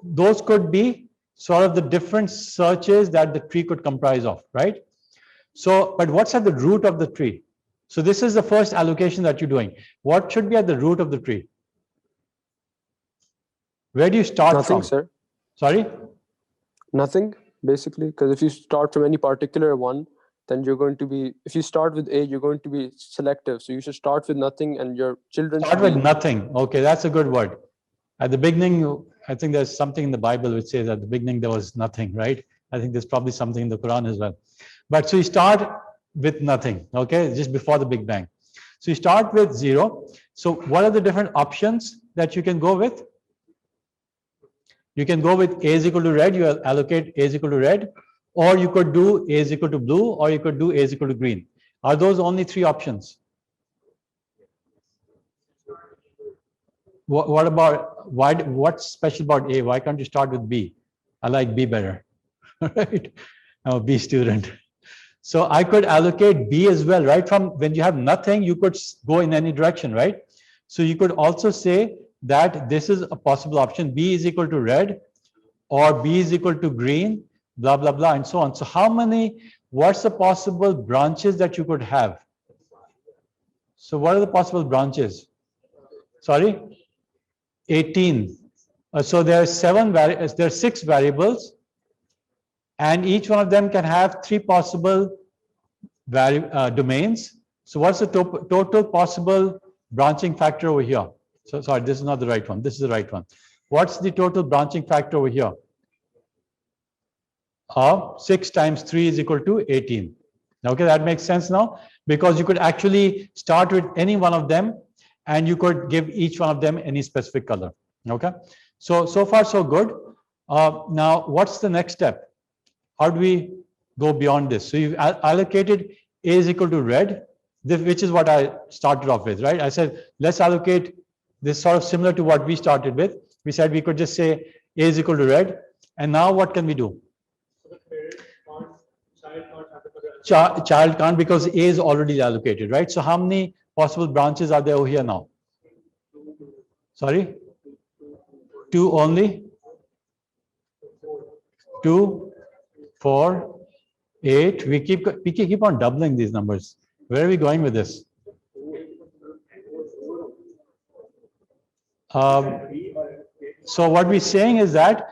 those could be sort of the different searches that the tree could comprise of, right? So, but what's at the root of the tree? So this is the first allocation that you're doing. What should be at the root of the tree? Where do you start Nothing, from? sir. Sorry? Nothing, basically, because if you start from any particular one, then you're going to be, if you start with A, you're going to be selective. So you should start with nothing, and your children Start should with be, nothing. Okay, that's a good word. At the beginning, I think there's something in the Bible which says at the beginning there was nothing, right? I think there's probably something in the Quran as well. But so you start with nothing, okay, just before the Big Bang. So you start with 0. So what are the different options that you can go with? You can go with A is equal to red, you allocate A is equal to red, or you could do A is equal to blue, or you could do A is equal to green. Are those only 3 options? What about, what's special about A? Why can't you start with B? I like B better, right? I'm a B student. So I could allocate B as well, right? From when you have nothing, you could go in any direction, right? So you could also say that this is a possible option. B is equal to red, or B is equal to green, blah, blah, blah, and so on. So how many, what's the possible branches that you could have? So what are the possible branches? Sorry? 18. So there are 6 variables, and each one of them can have 3 possible domains. So what's the total possible branching factor over here? So sorry, this is not the right one. This is the right one. What's the total branching factor over here? 6 times 3 is equal to 18. Okay, that makes sense now, because you could actually start with any one of them, and you could give each one of them any specific color. Okay, so far so good. Now what's the next step? How do we go beyond this? So you've allocated A is equal to red, which is what I started off with, right? I said let's allocate this sort of similar to what we started with. We said we could just say A is equal to red, and now what can we do? Child can't, because A is already allocated, right? So how many possible branches are there over here now? Sorry? 2 only? 2, 4, 8. We keep on doubling these numbers. Where are we going with this? So what we're saying is that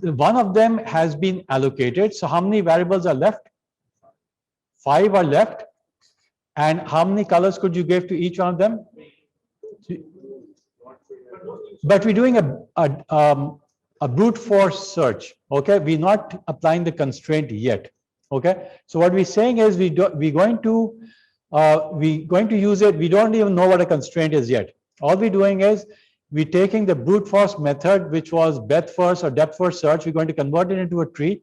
one of them has been allocated. So how many variables are left? 5 are left. And how many colors could you give to each one of them? But we're doing a brute force search. Okay, we're not applying the constraint yet. Okay, so what we're saying is we're going to use it. We don't even know what a constraint is yet. All we're doing is we're taking the brute force method, which was breadth first or depth first search. We're going to convert it into a tree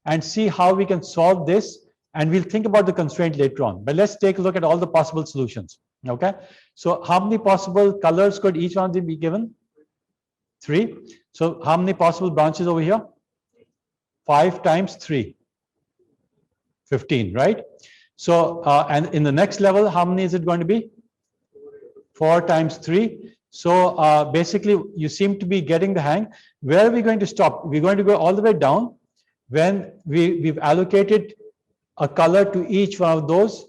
and see how we can solve this. And we'll think about the constraint later on. But let's take a look at all the possible solutions. Okay, so how many possible colors could each one of them be given? 3. So how many possible branches over here? 5 times 3. 15, right? So, and in the next level, how many is it going to be? 4 times 3. So basically, you seem to be getting the hang. Where are we going to stop? We're going to go all the way down when we've allocated a color to each one of those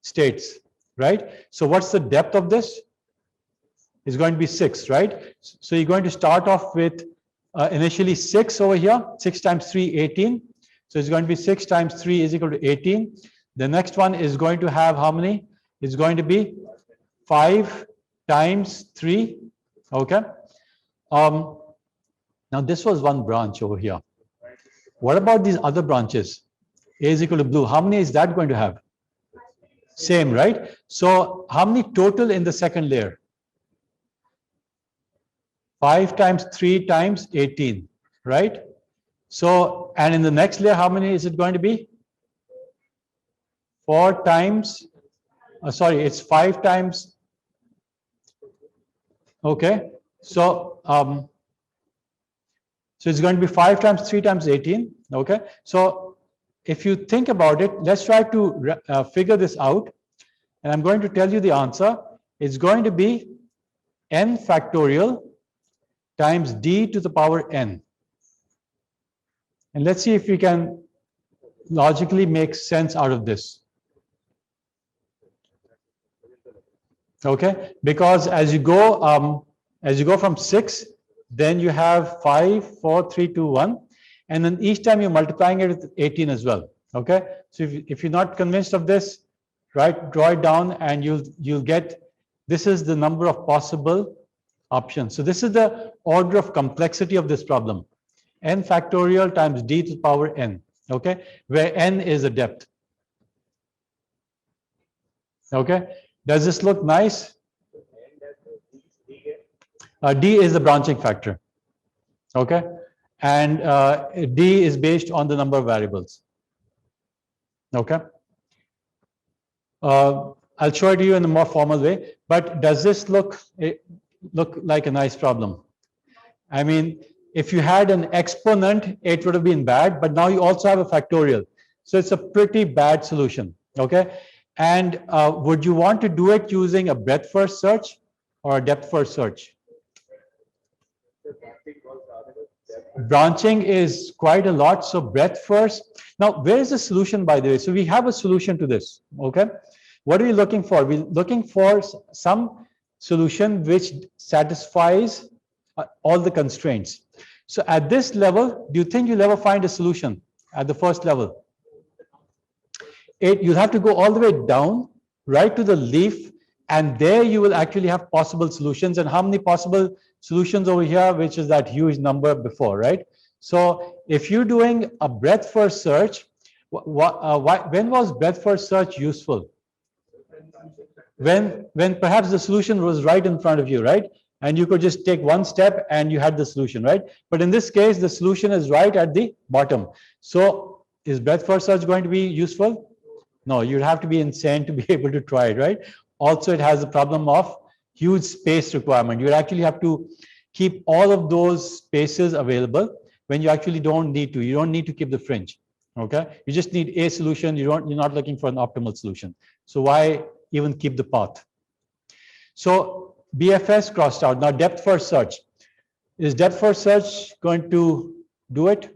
states, right? So what's the depth of this? It's going to be 6, right? So you're going to start off with initially 6 over here, 6 times 3, 18. So it's going to be 6 times 3 is equal to 18. The next one is going to have how many? It's going to be 5 times 3. Okay. Now this was one branch over here. What about these other branches? A is equal to blue. How many is that going to have? Same, right? So how many total in the second layer? 5 times 3 times 18, right? So, and in the next layer, how many is it going to be? 4 times, sorry, it's 5 times. Okay, so so it's going to be 5 times 3 times 18. Okay, so if you think about it, let's try to figure this out. And I'm going to tell you the answer. It's going to be n factorial times d to the power n. And let's see if we can logically make sense out of this. Okay, because as you go from 6, then you have 5, 4, 3, 2, 1, and then each time you're multiplying it with 18 as well. Okay, so if you're not convinced of this, right, draw it down, and you'll get, this is the number of possible options. So this is the order of complexity of this problem: n factorial times d to the power n. Okay, where n is a depth. Okay, does this look nice? D is the branching factor. Okay, and d is based on the number of variables. Okay, I'll show it to you in a more formal way. But does this look like a nice problem? I mean, if you had an exponent, it would have been bad, but now you also have a factorial. So it's a pretty bad solution. Okay, and would you want to do it using a breadth first search or a depth first search? Branching is quite a lot, so breadth first. Now, where is the solution, by the way? So we have a solution to this. Okay, what are we looking for? We're looking for some solution which satisfies all the constraints. So at this level, do you think you'll ever find a solution at the first level? You'll have to go all the way down, right to the leaf, and there you will actually have possible solutions. And how many possible solutions over here, which is that huge number before, right? So if you're doing a breadth first search, when was breadth first search useful? When perhaps the solution was right in front of you, right? And you could just take one step and you had the solution, right? But in this case, the solution is right at the bottom. So is breadth first search going to be useful? No, you'd have to be insane to be able to try it, right? Also, it has the problem of huge space requirement. You actually have to keep all of those spaces available when you actually don't need to. You don't need to keep the fringe. Okay, you just need a solution. You're not looking for an optimal solution. So why even keep the path? So BFS crossed out. Now depth first search. Is depth first search going to do it?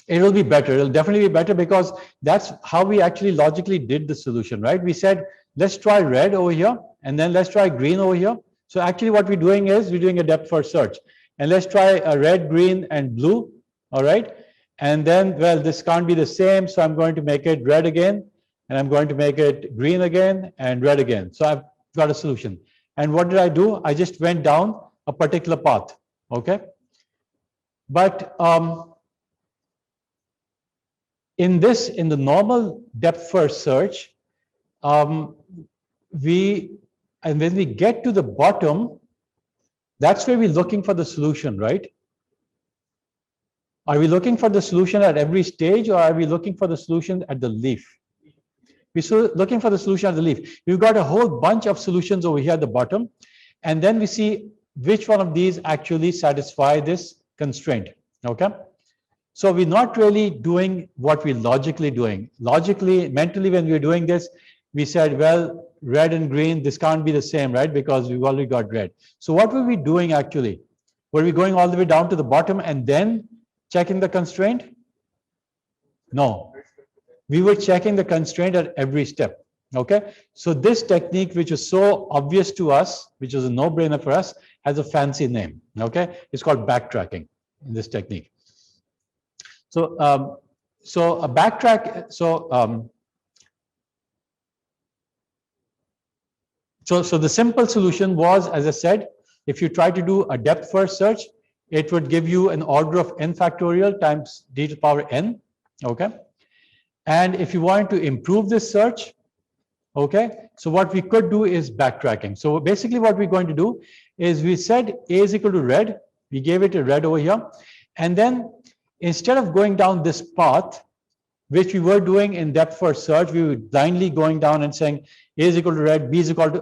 It will be better. It'll definitely be better because that's how we actually logically did the solution, right? We said, let's try red over here, and then let's try green over here. So actually what we're doing is we're doing a depth first search. And let's try a red, green, and blue, all right? And then, well, this can't be the same, so I'm going to make it red again, and I'm going to make it green again, and red again. So I've got a solution. And what did I do? I just went down a particular path, okay? But in the normal depth first search, when we get to the bottom, that's where we're looking for the solution, right? Are we looking for the solution at every stage, or are we looking for the solution at the leaf? We're looking for the solution at the leaf. We've got a whole bunch of solutions over here at the bottom, and then we see which one of these actually satisfy this constraint, okay? So we're not really doing what we're logically doing. Logically, mentally, when we're doing this, we said, well, red and green, this can't be the same, right? Because we've already got red. So what were we doing actually? Were we going all the way down to the bottom and then checking the constraint? No. We were checking the constraint at every step, okay? So this technique, which is so obvious to us, which is a no-brainer for us, has a fancy name. Okay, it's called backtracking in this technique. So, a backtrack. So the simple solution was, as I said, if you try to do a depth first search, it would give you an order of n factorial times d to the power n. Okay, and if you want to improve this search, okay, so what we could do is backtracking. So basically what we're going to do is we said a is equal to red, we gave it a red over here, and then instead of going down this path, which we were doing in depth first search, we were blindly going down and saying a is equal to red, b is equal to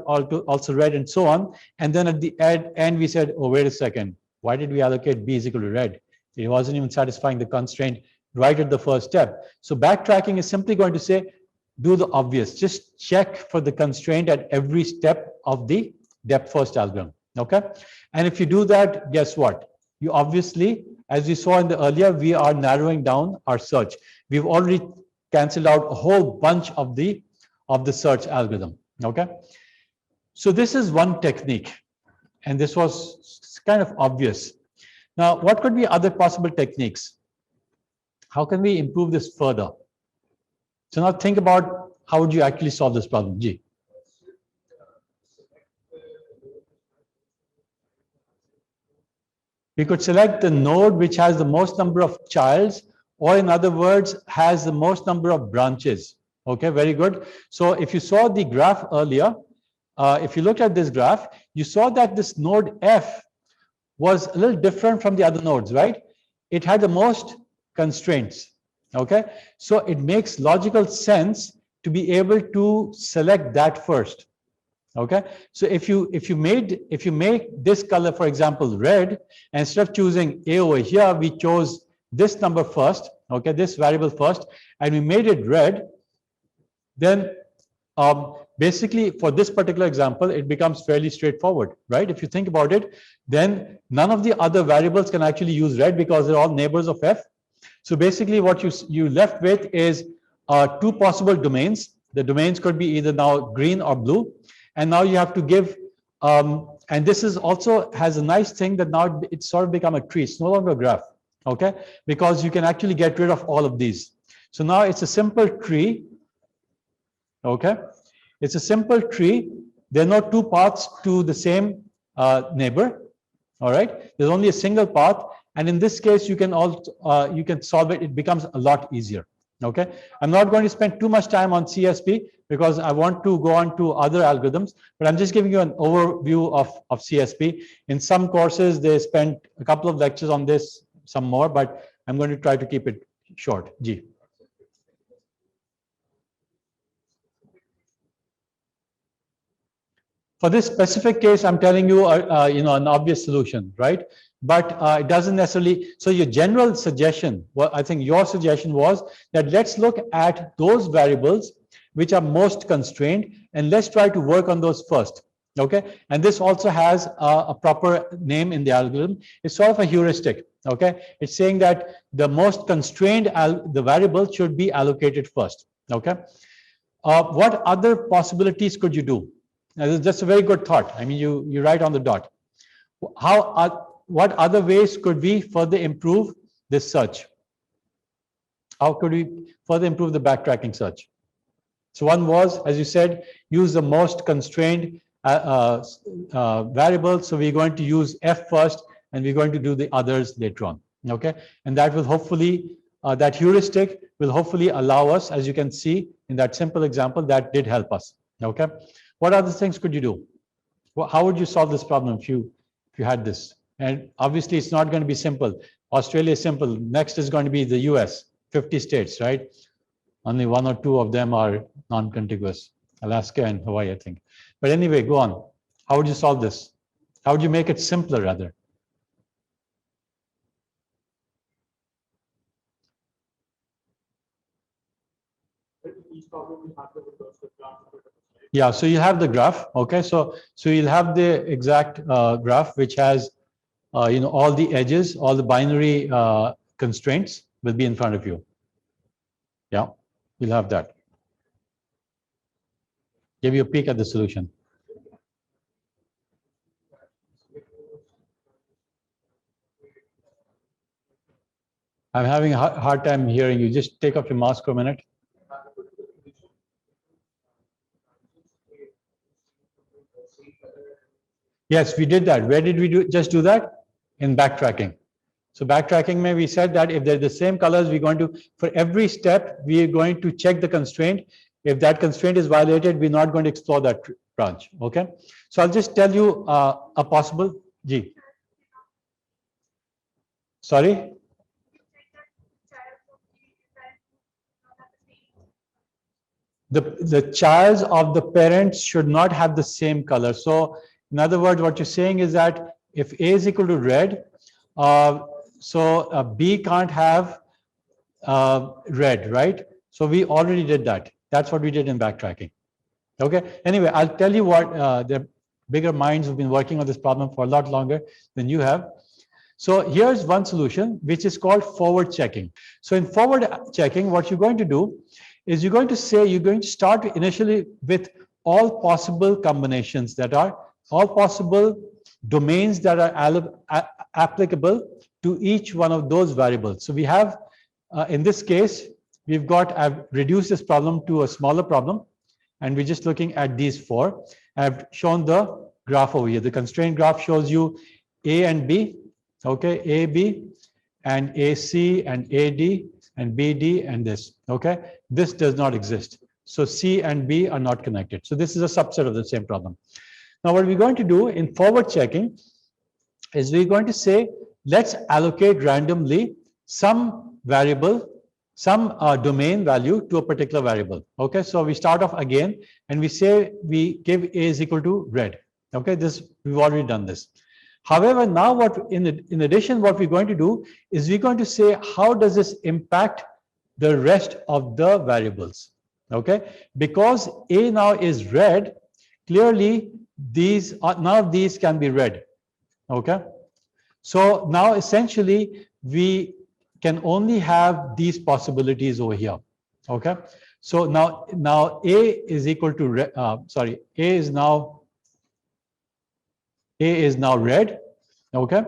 also red, and so on. And then at the end we said, oh, wait a second, why did we allocate b is equal to red? It wasn't even satisfying the constraint right at the first step. So backtracking is simply going to say, do the obvious, just check for the constraint at every step of the depth first algorithm. Okay, and if you do that, guess what? You obviously, as we saw in the earlier, we are narrowing down our search. We've already canceled out a whole bunch of the search algorithm. Okay, so this is one technique, and this was kind of obvious. Now, what could be other possible techniques? How can we improve this further? So now think about how would you actually solve this problem, G? We could select the node which has the most number of childs, or in other words, has the most number of branches. Okay, very good. So if you saw the graph earlier, if you looked at this graph, you saw that this node F was a little different from the other nodes, right? It had the most constraints. Okay, so it makes logical sense to be able to select that first. Okay, so if you make this color, for example, red, and instead of choosing A over here, we chose this number first, okay, this variable first, and we made it red, then basically for this particular example, it becomes fairly straightforward, right? If you think about it, then none of the other variables can actually use red because they're all neighbors of F. So basically what you left with is two possible domains. The domains could be either now green or blue. And now you have to give, and this is also has a nice thing that now it's sort of become a tree. It's no longer a graph, okay? Because you can actually get rid of all of these. So now it's a simple tree, okay? It's a simple tree. There are no two paths to the same neighbor, all right? There's only a single path. And in this case, you can also you can solve it. It becomes a lot easier. Okay, I'm not going to spend too much time on CSP because I want to go on to other algorithms, but I'm just giving you an overview of CSP. In some courses, they spend a couple of lectures on this, some more, but I'm going to try to keep it short. G. For this specific case, I'm telling you, an obvious solution, right? But it doesn't necessarily. So your general suggestion, well, I think your suggestion was that let's look at those variables which are most constrained, and let's try to work on those first. Okay, and this also has a proper name in the algorithm. It's sort of a heuristic. Okay, it's saying that the most constrained the variable should be allocated first. Okay, what other possibilities could you do? Now, that's a very good thought. I mean, you write on the dot. What other ways could we further improve this search? How could we further improve the backtracking search? So one was, as you said, use the most constrained variable. So we're going to use F first, and we're going to do the others later on. Okay, and that will hopefully, that heuristic will hopefully allow us, as you can see in that simple example, that did help us. Okay, what other things could you do? Well, how would you solve this problem if you had this? And obviously, it's not going to be simple. Australia is simple. Next is going to be the US, 50 states, right? Only one or two of them are non-contiguous, Alaska and Hawaii, I think. But anyway, go on. How would you solve this? How would you make it simpler, rather? Yeah, so you have the graph, okay? So you'll have the exact graph, which has all the edges, all the binary constraints will be in front of you. Yeah, you'll have that. Give you a peek at the solution. I'm having a hard time hearing you. Just take off your mask for a minute. Yes, we did that. Where did we just do that? In backtracking. So backtracking, we said that if they're the same colors, we're going to, for every step, we are going to check the constraint. If that constraint is violated, we're not going to explore that branch. Okay. So I'll just tell you a possible. G. Sorry. The childs of the parents should not have the same color. So in other words, what you're saying is that if A is equal to red, B can't have red, right? So we already did that. That's what we did in backtracking. Okay. Anyway, I'll tell you what the bigger minds have been working on this problem for a lot longer than you have. So here's one solution, which is called forward checking. So in forward checking, what you're going to do is you're going to say you're going to start initially with all possible combinations that are all possible domains that are applicable to each one of those variables. So we have, in this case, I've reduced this problem to a smaller problem, and we're just looking at these four. I've shown the graph over here. The constraint graph shows you A and B, okay, AB and AC and AD and BD and this, okay? This does not exist. So C and B are not connected. So this is a subset of the same problem. Now what we're going to do in forward checking is we're going to say, let's allocate randomly some variable, some domain value to a particular variable. Okay, so we start off again and we say we give A is equal to red. Okay, this we've already done this. However, now what in addition, what we're going to do is we're going to say, how does this impact the rest of the variables? Okay, because A now is red, clearly these are, none of these can be red. Okay, so now essentially we can only have these possibilities over here. Okay, so now A is equal to A is now red. Okay,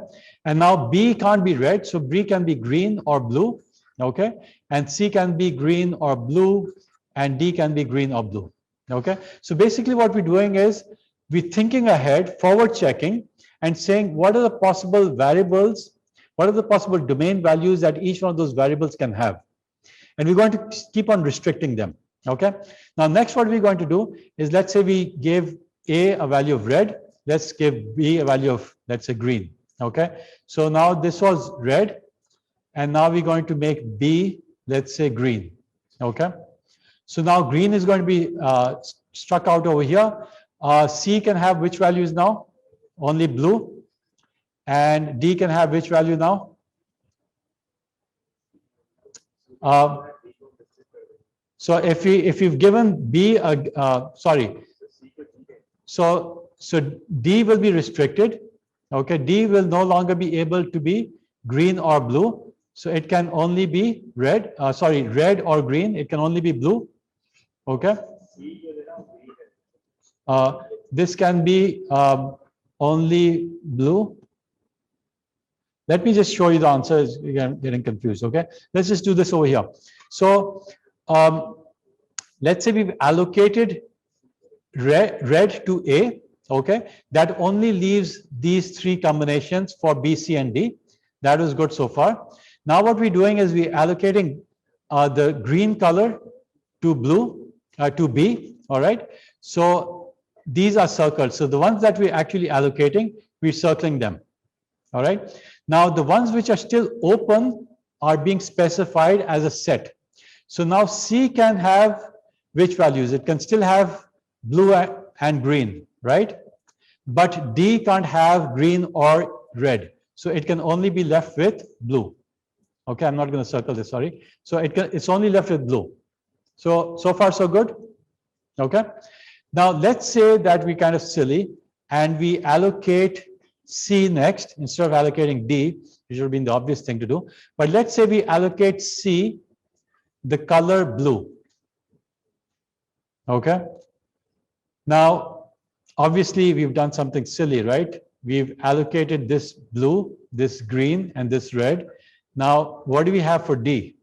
and now B can't be red, so B can be green or blue. Okay, and C can be green or blue, and D can be green or blue. Okay, so basically what we're doing is we're thinking ahead, forward checking, and saying what are the possible variables, what are the possible domain values that each one of those variables can have, and we're going to keep on restricting them. Okay, now next what we're going to do is, let's say we gave A a value of red, let's give B a value of, let's say, green. Okay, so now this was red, and now we're going to make B, let's say, green. Okay, so now green is going to be struck out over here. C can have which values now? Only blue. And D can have which value now? So if you've given B so D will be restricted. Okay, D will no longer be able to be green or blue. So it can only be red or green. It can only be blue. Okay. This can be only blue. Let me just show you the answer. Again, getting confused. Okay, let's just do this over here. So let's say we've allocated red to A. Okay, that only leaves these three combinations for B, C, and D. That is good so far. Now what we're doing is we're allocating the green color to blue, to B. All right. So these are circles. So the ones that we're actually allocating, we're circling them. All right. Now the ones which are still open are being specified as a set. So now C can have which values? It can still have blue and green, right? But D can't have green or red. So it can only be left with blue. Okay, I'm not going to circle this, sorry. So it's only left with blue. So far so good. Okay. Now let's say that we kind of silly and we allocate C next instead of allocating D, which would have been the obvious thing to do. But let's say we allocate C the color blue. Okay. Now, obviously we've done something silly, right? We've allocated this blue, this green, and this red. Now, what do we have for D?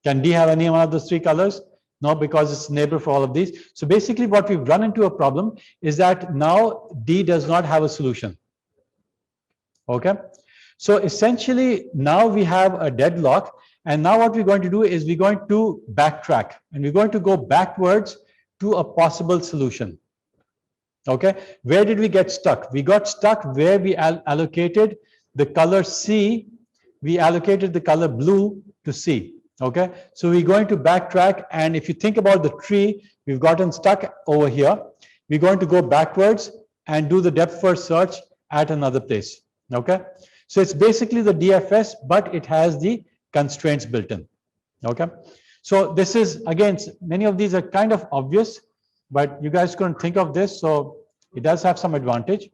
Can D have any one of those three colors? No, because it's neighbor for all of these. So basically what we've run into a problem is that now D does not have a solution. Okay. So essentially now we have a deadlock, and now what we're going to do is we're going to backtrack, and we're going to go backwards to a possible solution. Okay. Where did we get stuck? We got stuck where we allocated the color C. We allocated the color blue to C. Okay, so we're going to backtrack, and if you think about the tree, we've gotten stuck over here. We're going to go backwards and do the depth first search at another place. Okay, so it's basically the DFS, but it has the constraints built in. Okay, so this is, again, many of these are kind of obvious, but you guys couldn't think of this, so it does have some advantage.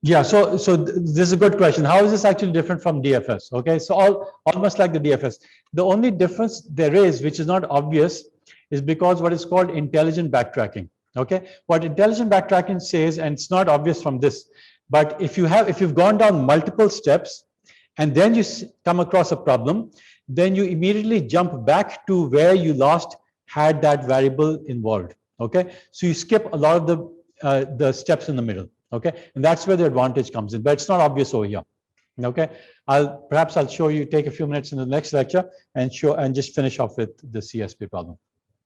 Yeah, so this is a good question. How is this actually different from DFS? Okay, so almost like the DFS. The only difference there is, which is not obvious, is because what is called intelligent backtracking. Okay, what intelligent backtracking says, and it's not obvious from this, but if you've gone down multiple steps and then you come across a problem, then you immediately jump back to where you last had that variable involved. Okay, so you skip a lot of the steps in the middle. Okay, and that's where the advantage comes in, but it's not obvious over here. Okay, perhaps I'll show you, take a few minutes in the next lecture and just finish off with the CSP problem.